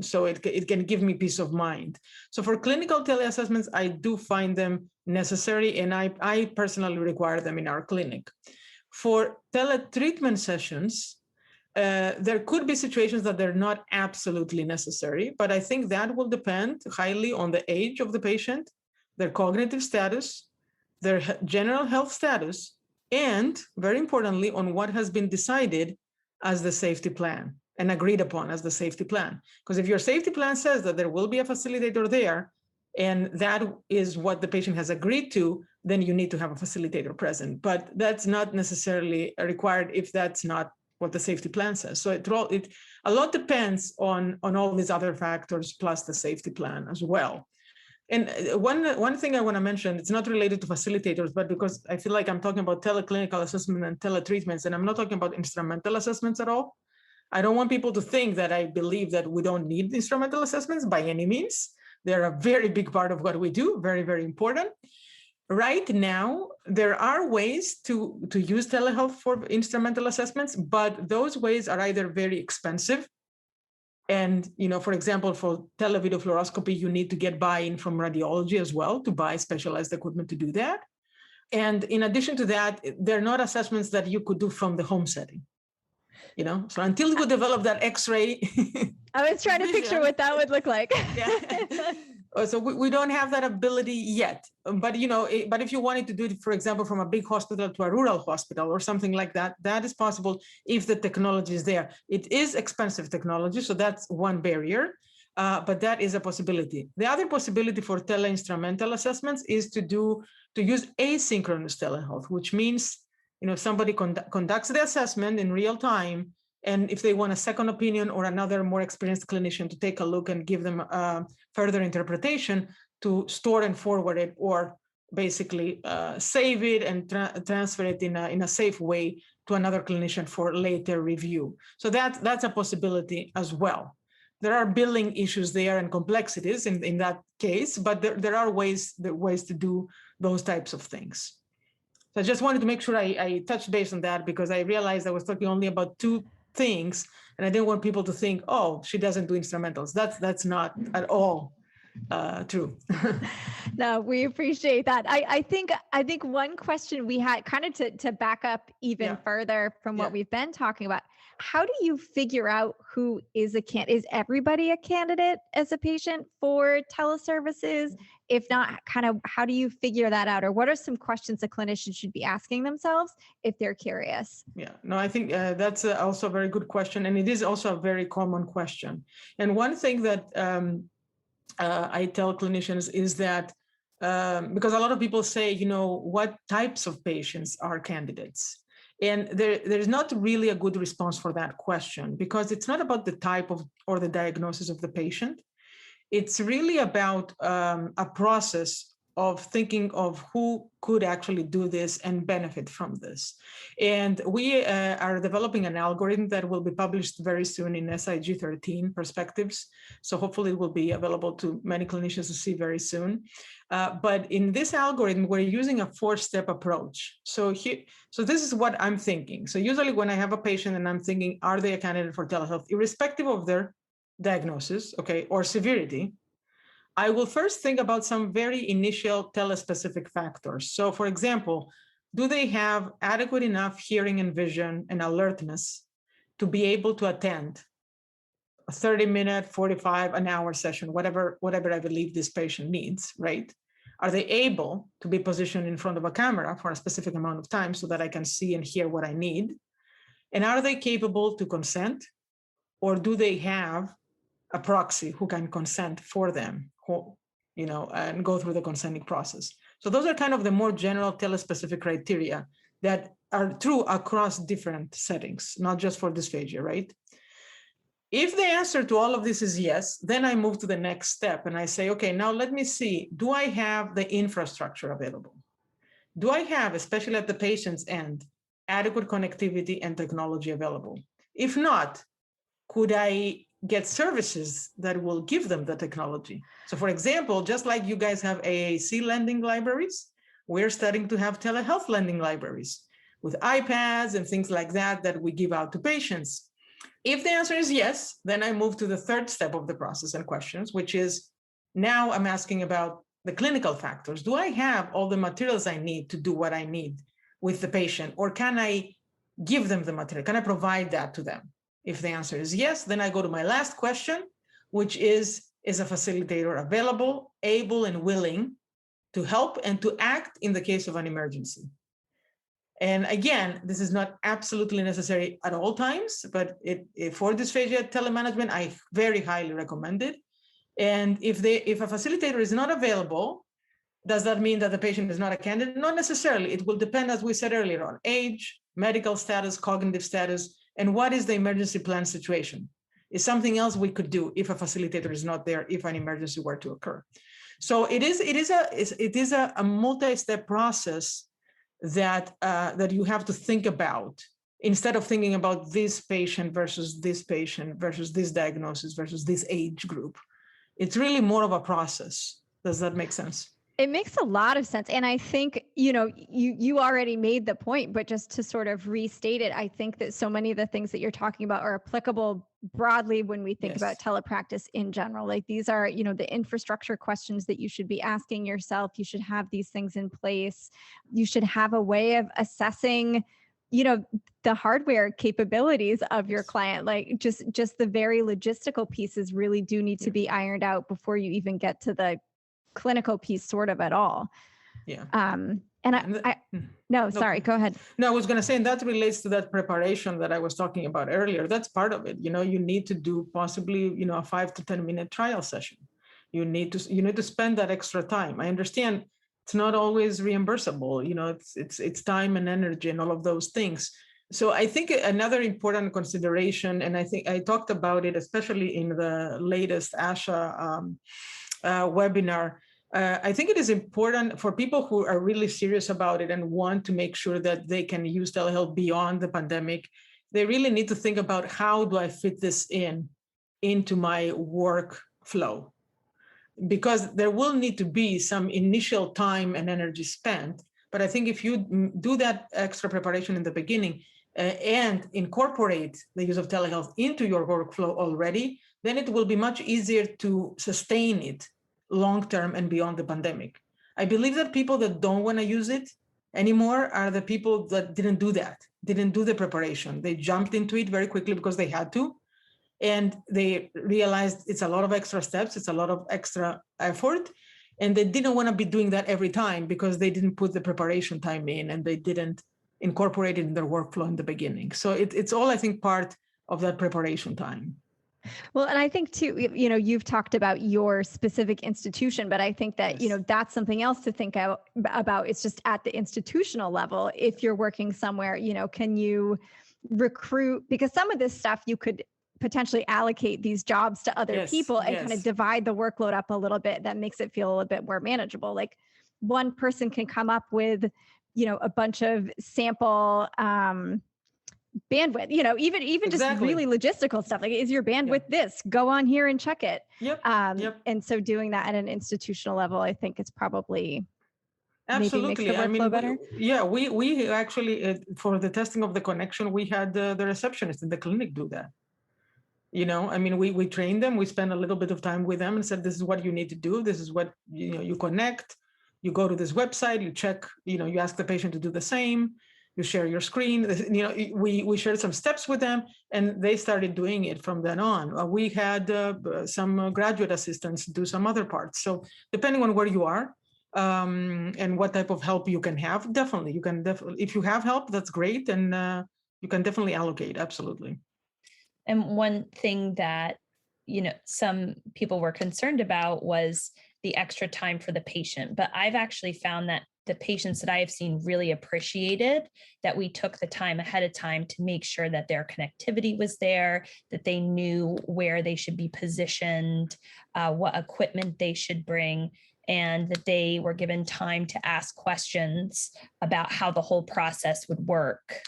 So it can give me peace of mind. So for clinical teleassessments, I do find them necessary, and I personally require them in our clinic. For teletreatment sessions, there could be situations that they're not absolutely necessary, but I think that will depend highly on the age of the patient, their cognitive status, their general health status, and very importantly, on what has been decided as the safety plan and agreed upon as the safety plan. Because if your safety plan says that there will be a facilitator there, and that is what the patient has agreed to, then you need to have a facilitator present. But that's not necessarily required if that's not what the safety plan says. So a lot depends on all these other factors plus the safety plan as well. And one thing I want to mention, it's not related to facilitators, but because I feel like I'm talking about teleclinical assessment and teletreatments, and I'm not talking about instrumental assessments at all. I don't want people to think that I believe that we don't need instrumental assessments by any means. They're a very big part of what we do, very, very important. Right now, there are ways to use telehealth for instrumental assessments, but those ways are either very expensive. And, for example, for televideo fluoroscopy, you need to get buy-in from radiology as well to buy specialized equipment to do that. And in addition to that, they're not assessments that you could do from the home setting. So until we develop that X-ray. I was trying to picture what that would look like. Yeah. So we don't have that ability yet. But, but if you wanted to do it, for example, from a big hospital to a rural hospital or something like that, that is possible if the technology is there. It is expensive technology, so that's one barrier, but that is a possibility. The other possibility for tele-instrumental assessments is to use asynchronous telehealth, which means, somebody conducts the assessment in real time, and if they want a second opinion or another more experienced clinician to take a look and give them further interpretation, to store and forward it, or basically save it and transfer it in a safe way to another clinician for later review. So that's a possibility as well. There are billing issues there and complexities in that case, but there are ways to do those types of things. So I just wanted to make sure I touched base on that, because I realized I was talking only about two things, and I didn't want people to think, oh, she doesn't do instrumentals. That's not at all true. No, we appreciate that. I think one question we had, kind of to back up even further from what we've been talking about, how do you figure out who is a candidate? Is everybody a candidate as a patient for teleservices? If not, kind of how do you figure that out? Or what are some questions a clinician should be asking themselves if they're curious? Yeah, no, I think that's also a very good question. And it is also a very common question. And one thing that I tell clinicians is that, because a lot of people say, what types of patients are candidates? And there's not really a good response for that question, because it's not about the type of or the diagnosis of the patient. It's really about a process of thinking of who could actually do this and benefit from this. And we are developing an algorithm that will be published very soon in SIG 13 Perspectives. So hopefully it will be available to many clinicians to see very soon. But in this algorithm, we're using a 4-step approach. So this is what I'm thinking. So usually when I have a patient and I'm thinking, are they a candidate for telehealth, irrespective of their diagnosis, okay, or severity, I will first think about some very initial telespecific factors. So for example, do they have adequate enough hearing and vision and alertness to be able to attend a 30-minute, 45, an hour session, whatever I believe this patient needs, right? Are they able to be positioned in front of a camera for a specific amount of time so that I can see and hear what I need? And are they capable to consent? Or do they have a proxy who can consent for them, and go through the consenting process? So those are kind of the more general telespecific criteria that are true across different settings, not just for dysphagia, right? If the answer to all of this is yes, then I move to the next step and I say, okay, now let me see, do I have the infrastructure available? Do I have, especially at the patient's end, adequate connectivity and technology available? If not, could I get services that will give them the technology? So for example, just like you guys have AAC lending libraries, we're starting to have telehealth lending libraries with iPads and things like that we give out to patients. If the answer is yes, then I move to the third step of the process and questions, which is now I'm asking about the clinical factors. Do I have all the materials I need to do what I need with the patient? Or can I give them the material? Can I provide that to them? If the answer is yes, then I go to my last question, which is a facilitator available, able, and willing to help and to act in the case of an emergency? And again, this is not absolutely necessary at all times, but for dysphagia telemanagement, I very highly recommend it. And if a facilitator is not available, does that mean that the patient is not a candidate? Not necessarily. It will depend, as we said earlier, on age, medical status, cognitive status, and what is the emergency plan situation. Is something else we could do if a facilitator is not there, if an emergency were to occur. So it is a multi-step process that you have to think about, instead of thinking about this patient versus this diagnosis versus this age group. It's really more of a process. Does that make sense? It makes a lot of sense. And I think, you already made the point, but just to sort of restate it, I think that so many of the things that you're talking about are applicable broadly when we think about telepractice in general. Like these are, the infrastructure questions that you should be asking yourself. You should have these things in place. You should have a way of assessing, the hardware capabilities of your client. Like just the very logistical pieces really do need to be ironed out before you even get to the clinical piece sort of at all. Yeah. Sorry, go ahead. No, I was going to say, and that relates to that preparation that I was talking about earlier. That's part of it. You need to do possibly, a 5 to 10 minute trial session. You need to spend that extra time. I understand it's not always reimbursable. It's time and energy and all of those things. So I think another important consideration, and I think I talked about it, especially in the latest ASHA webinar, I think it is important for people who are really serious about it and want to make sure that they can use telehealth beyond the pandemic. They really need to think about, how do I fit this into my workflow? Because there will need to be some initial time and energy spent. But I think if you do that extra preparation in the beginning and incorporate the use of telehealth into your workflow already, then it will be much easier to sustain it long-term and beyond the pandemic. I believe that people that don't want to use it anymore are the people that didn't do the preparation. They jumped into it very quickly because they had to, and they realized it's a lot of extra steps, it's a lot of extra effort, and they didn't want to be doing that every time because they didn't put the preparation time in and they didn't incorporate it in their workflow in the beginning. So it's all, I think, part of that preparation time. Well, and I think too, you've talked about your specific institution, but I think that, that's something else to think about. It's just at the institutional level. If you're working somewhere, can you recruit, because some of this stuff you could potentially allocate these jobs to other people and kind of divide the workload up a little bit. That makes it feel a little bit more manageable. Like, one person can come up with, a bunch of sample bandwidth, even just really logistical stuff. Like, is your bandwidth this? Go on here and check it. Yep. And so doing that at an institutional level, I think it's probably absolutely. maybe makes the workflow better. We actually for the testing of the connection, we had the receptionist in the clinic do that. We trained them. We spent a little bit of time with them and said, this is what you need to do. This is what you connect. You go to this website. You check. You ask the patient to do the same. You share your screen. We shared some steps with them, and they started doing it from then on. We had some graduate assistants do some other parts. So depending on where you are and what type of help you can have, definitely if you have help, that's great, and you can definitely allocate. Absolutely. And one thing that some people were concerned about was the extra time for the patient, but I've actually found that the patients that I have seen really appreciated that we took the time ahead of time to make sure that their connectivity was there, that they knew where they should be positioned, what equipment they should bring, and that they were given time to ask questions about how the whole process would work.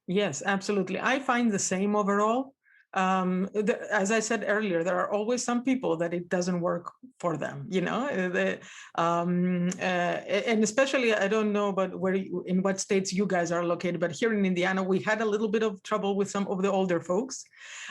Yes, absolutely. I find the same overall. As I said earlier, there are always some people that it doesn't work for them, and especially, I don't know about in what states you guys are located, but here in Indiana, we had a little bit of trouble with some of the older folks.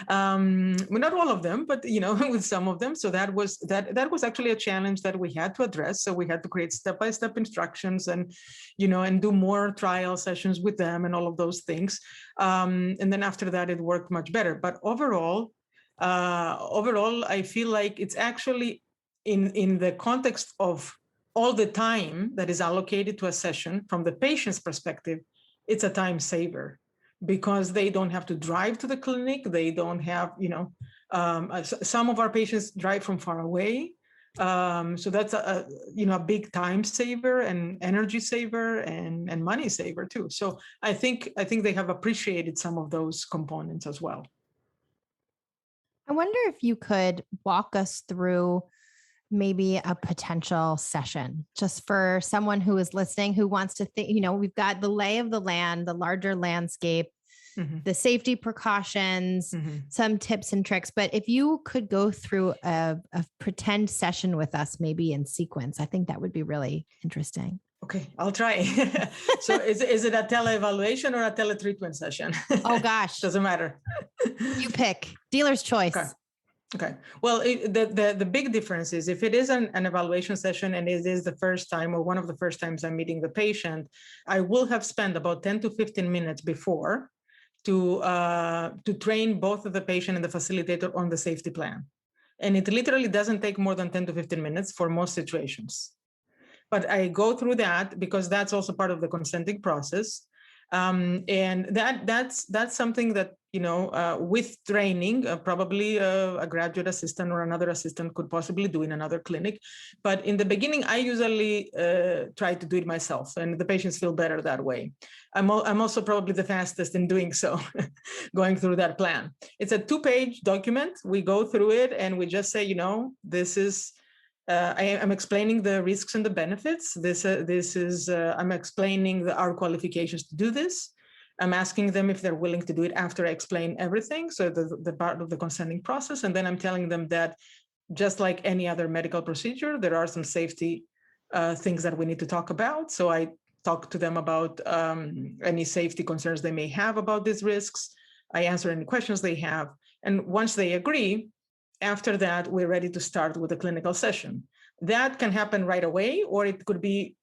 Not all of them, but with some of them. So that was actually a challenge that we had to address. So we had to create step-by-step instructions and do more trial sessions with them and all of those things. And then after that, it worked much better. But overall, I feel like it's actually in the context of all the time that is allocated to a session from the patient's perspective, it's a time saver because they don't have to drive to the clinic. They don't have, some of our patients drive from far away. So that's a big time saver and energy saver and money saver too. So I think they have appreciated some of those components as well. I wonder if you could walk us through maybe a potential session just for someone who is listening, who wants to think, we've got the lay of the land, the larger landscape, the safety precautions, some tips and tricks. But if you could go through a pretend session with us, maybe in sequence, I think that would be really interesting. Okay, I'll try. So is it a tele-evaluation or a tele-treatment session? Oh, gosh. Doesn't matter. You pick. Dealer's choice. Okay. Well, the big difference is if it is an evaluation session and it is the first time or one of the first times I'm meeting the patient, I will have spent about 10 to 15 minutes before to train both the patient and the facilitator on the safety plan. And it literally doesn't take more than 10 to 15 minutes for most situations. But I go through that because that's also part of the consenting process. And that's something that, with training, probably a graduate assistant or another assistant could possibly do in another clinic. But in the beginning, I usually try to do it myself, and the patients feel better that way. I'm also probably the fastest in doing so, going through that plan. It's a 2-page document. We go through it and we just say, this is, I'm explaining the risks and the benefits. I'm explaining our qualifications to do this. I'm asking them if they're willing to do it after I explain everything. So the part of the consenting process. And then I'm telling them that just like any other medical procedure, there are some safety things that we need to talk about. So I talk to them about any safety concerns they may have about these risks. I answer any questions they have. And once they agree, after that, we're ready to start with a clinical session. That can happen right away, or it could be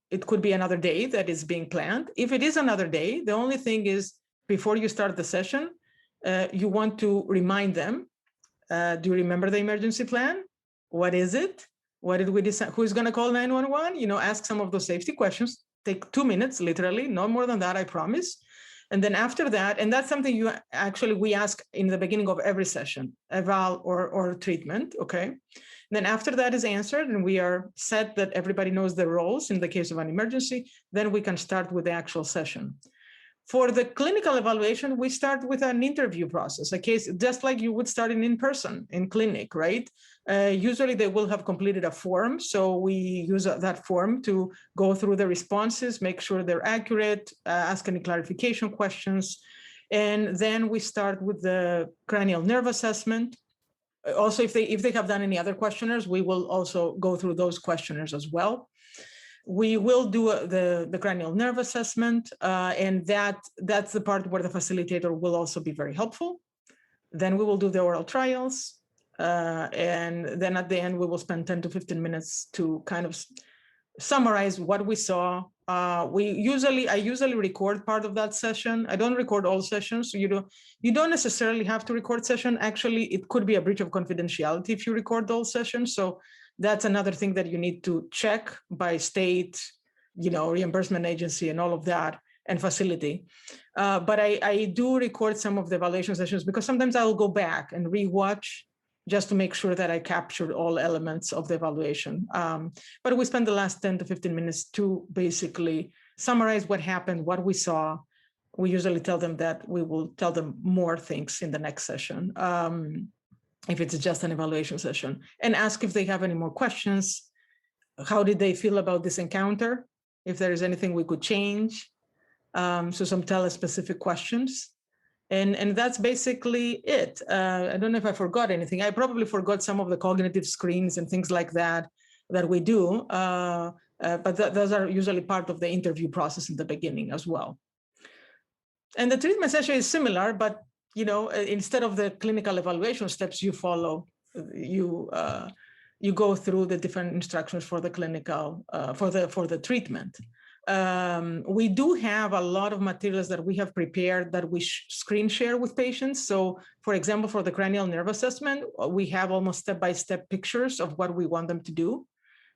another day that is being planned. If it is another day, the only thing is before you start the session, you want to remind them, do you remember the emergency plan? What is it? What did we decide? Who's going to call 911? Ask some of those safety questions. Take 2 minutes, literally, no more than that, I promise. And then after that, and that's something we ask in the beginning of every session, eval or treatment, okay? And then after that is answered and we are set that everybody knows their roles in the case of an emergency, then we can start with the actual session. For the clinical evaluation, we start with an interview process, a case, just like you would start in person in clinic, right? Usually they will have completed a form. So we use that form to go through the responses, make sure they're accurate, ask any clarification questions. And then we start with the cranial nerve assessment. Also, if they have done any other questionnaires, we will also go through those questionnaires as well. We will do the cranial nerve assessment, and that's the part where the facilitator will also be very helpful. Then we will do the oral trials, and then at the end, we will spend 10 to 15 minutes to kind of summarize what we saw. I usually record part of that session. I don't record all sessions. So you don't necessarily have to record session. Actually, it could be a breach of confidentiality if you record all sessions. So that's another thing that you need to check by state, reimbursement agency and all of that, and facility. But I do record some of the evaluation sessions because sometimes I'll go back and rewatch just to make sure that I captured all elements of the evaluation. But we spend the last 10 to 15 minutes to basically summarize what happened, what we saw. We usually tell them that we will tell them more things in the next session. If it's just an evaluation session, and ask if they have any more questions. How did they feel about this encounter? If there is anything we could change. So some tele-specific questions. And that's basically it. I don't know if I forgot anything. I probably forgot some of the cognitive screens and things like that we do. But those are usually part of the interview process in the beginning as well. And the treatment session is similar, but instead of the clinical evaluation steps you follow, you go through the different instructions for the clinical, for the treatment. We do have a lot of materials that we have prepared that we screen share with patients. So, for example, for the cranial nerve assessment, we have almost step-by-step pictures of what we want them to do.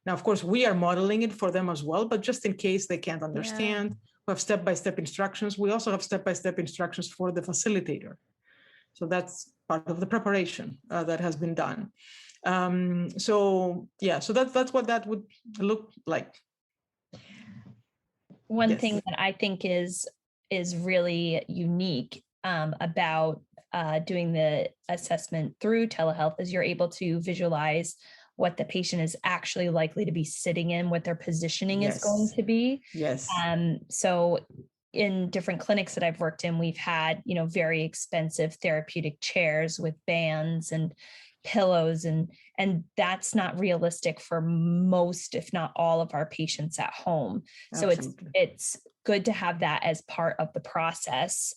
Now, of course, we are modeling it for them as well, but just in case they can't understand. Yeah. We have step-by-step instructions. We also have step-by-step instructions for the facilitator. So that's part of the preparation that has been done. So that's what that would look like. One thing that I think is really unique about doing the assessment through telehealth is you're able to visualize what the patient is actually likely to be sitting in, what their positioning is going to be. Yes. So in different clinics that I've worked in, we've had, very expensive therapeutic chairs with bands and pillows, and that's not realistic for most, if not all, of our patients at home. Absolutely. So it's good to have that as part of the process.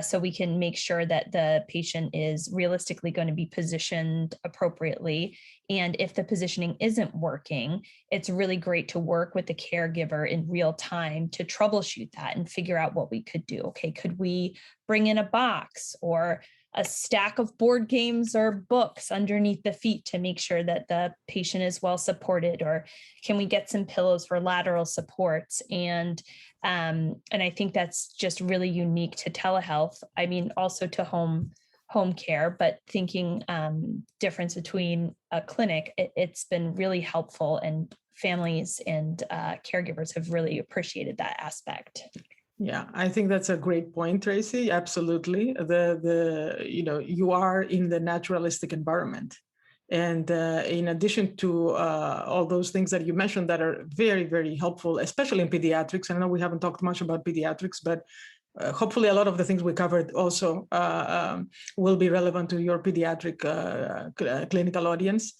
So we can make sure that the patient is realistically going to be positioned appropriately. And if the positioning isn't working, it's really great to work with the caregiver in real time to troubleshoot that and figure out what we could do. Okay, could we bring in a box or a stack of board games or books underneath the feet to make sure that the patient is well supported? Or can we get some pillows for lateral supports? And I think that's just really unique to telehealth. I mean, also to home care, but thinking difference between a clinic, it's been really helpful, and families and caregivers have really appreciated that aspect. Yeah, I think that's a great point, Tracy. Absolutely. You are in the naturalistic environment. And in addition to all those things that you mentioned that are very, very helpful, especially in pediatrics. I know we haven't talked much about pediatrics, but hopefully a lot of the things we covered also will be relevant to your pediatric clinical audience.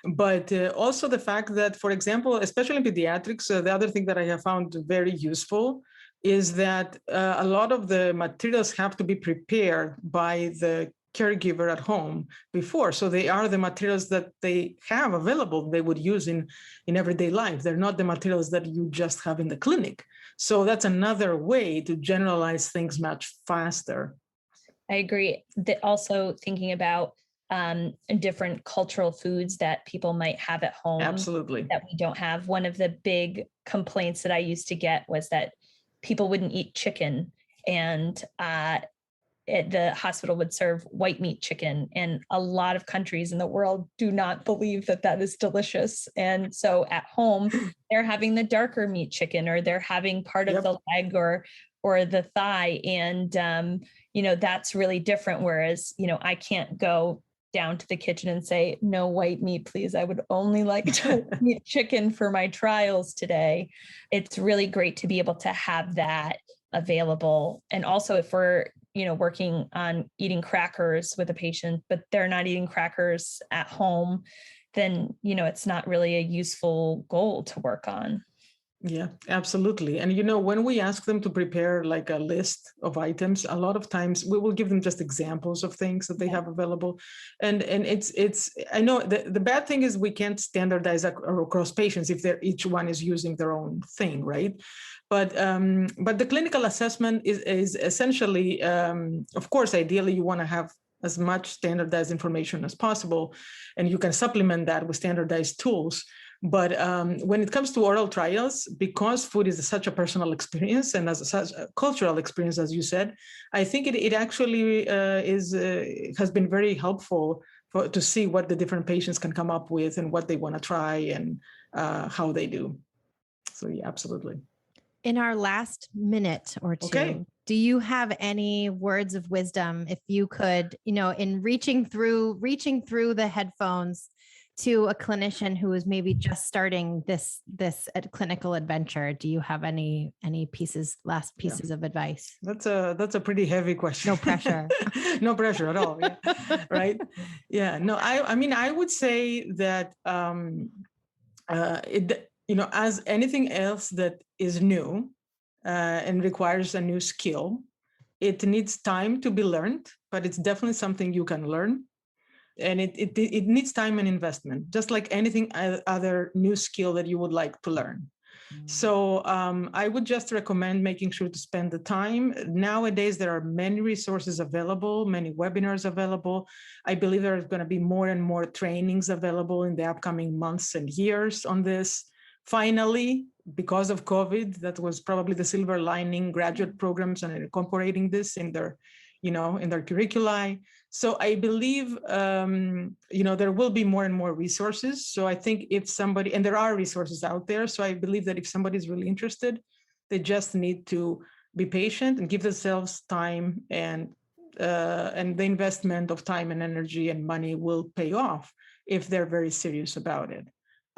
But also the fact that, for example, especially in pediatrics, the other thing that I have found very useful is that a lot of the materials have to be prepared by the caregiver at home before. So they are the materials that they have available, they would use in everyday life. They're not the materials that you just have in the clinic. So that's another way to generalize things much faster. I agree. Also thinking about different cultural foods that people might have at home. Absolutely. That we don't have. One of the big complaints that I used to get was that people wouldn't eat chicken, and the hospital would serve white meat chicken. And a lot of countries in the world do not believe that that is delicious. And so at home, they're having the darker meat chicken, or they're having part of the leg, or or the thigh. And, that's really different. Whereas, I can't go down to the kitchen and say, no white meat, please. I would only like to eat chicken for my trials today. It's really great to be able to have that available. And also if we're, working on eating crackers with a patient, but they're not eating crackers at home, then, it's not really a useful goal to work on. Yeah, absolutely. And, when we ask them to prepare like a list of items, a lot of times we will give them just examples of things that they have available. And it's I know the bad thing is we can't standardize across patients if each one is using their own thing, right? But the clinical assessment is essentially, of course, ideally you want to have as much standardized information as possible, and you can supplement that with standardized tools. But when it comes to oral trials, because food is such a personal experience and such a cultural experience, as you said, I think it actually has been very helpful to see what the different patients can come up with and what they want to try and how they do. So yeah, absolutely. In our last minute or two, okay, do you have any words of wisdom, if you could, in reaching through the headphones to a clinician who is maybe just starting this clinical adventure? Do you have any last pieces of advice? That's a pretty heavy question. No pressure. No pressure at all. Yeah. Right. Yeah. No, I mean, I would say that as anything else that is new and requires a new skill, it needs time to be learned, but it's definitely something you can learn. And it needs time and investment, just like anything other new skill that you would like to learn. So I would just recommend making sure to spend the time. Nowadays, there are many resources available, many webinars available. I believe there are going to be more and more trainings available in the upcoming months and years on this. Finally, because of COVID, that was probably the silver lining, graduate programs and incorporating this in their curricula. So I believe, there will be more and more resources. So I think if somebody, and there are resources out there, so I believe that if somebody's really interested, they just need to be patient and give themselves time, and the investment of time and energy and money will pay off if they're very serious about it.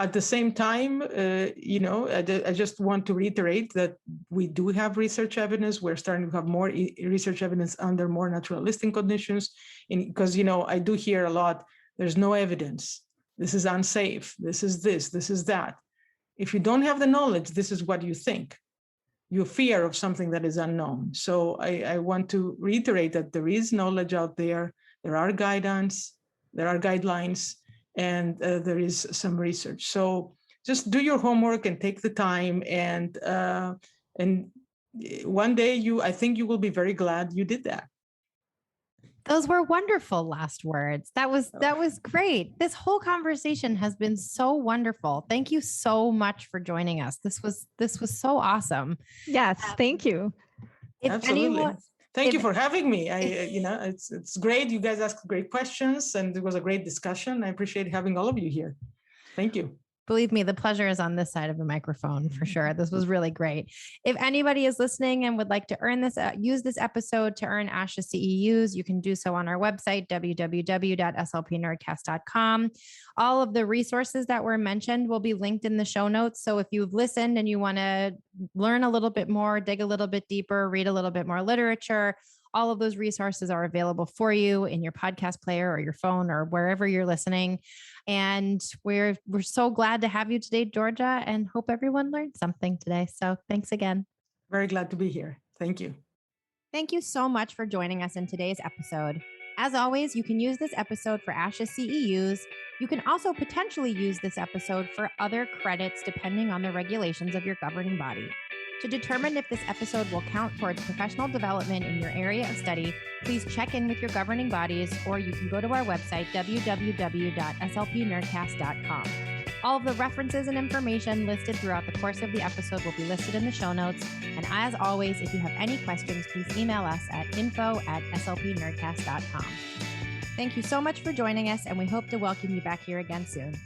At the same time, I just want to reiterate that we do have research evidence. We're starting to have more research evidence under more naturalistic conditions. Because, I do hear a lot, there's no evidence. This is unsafe. This is that. If you don't have the knowledge, this is what you think. You fear of something that is unknown. So I want to reiterate that there is knowledge out there. There are guidance, there are guidelines, and there is some research. So just do your homework and take the time, and one day I think you will be very glad you did that. Those were wonderful last words. That was great. This whole conversation has been so wonderful. Thank you so much for joining us. This was so awesome. Yes, thank you. Absolutely. Thank you for having me. It's great. You guys asked great questions, and it was a great discussion. I appreciate having all of you here. Thank you. Believe me, the pleasure is on this side of the microphone for sure. This was really great. If anybody is listening and would like to use this episode to earn ASHA CEUs, you can do so on our website, www.slpnerdcast.com. All of the resources that were mentioned will be linked in the show notes. So if you've listened and you want to learn a little bit more, dig a little bit deeper, read a little bit more literature, all of those resources are available for you in your podcast player or your phone or wherever you're listening. And we're so glad to have you today, Georgia, and hope everyone learned something today. So thanks again. Very glad to be here. Thank you. Thank you so much for joining us in today's episode. As always, you can use this episode for ASHA CEUs. You can also potentially use this episode for other credits depending on the regulations of your governing body. To determine if this episode will count towards professional development in your area of study, please check in with your governing bodies, or you can go to our website, www.slpnerdcast.com. All of the references and information listed throughout the course of the episode will be listed in the show notes. And as always, if you have any questions, please email us at info@slpnerdcast.com. Thank you so much for joining us, and we hope to welcome you back here again soon.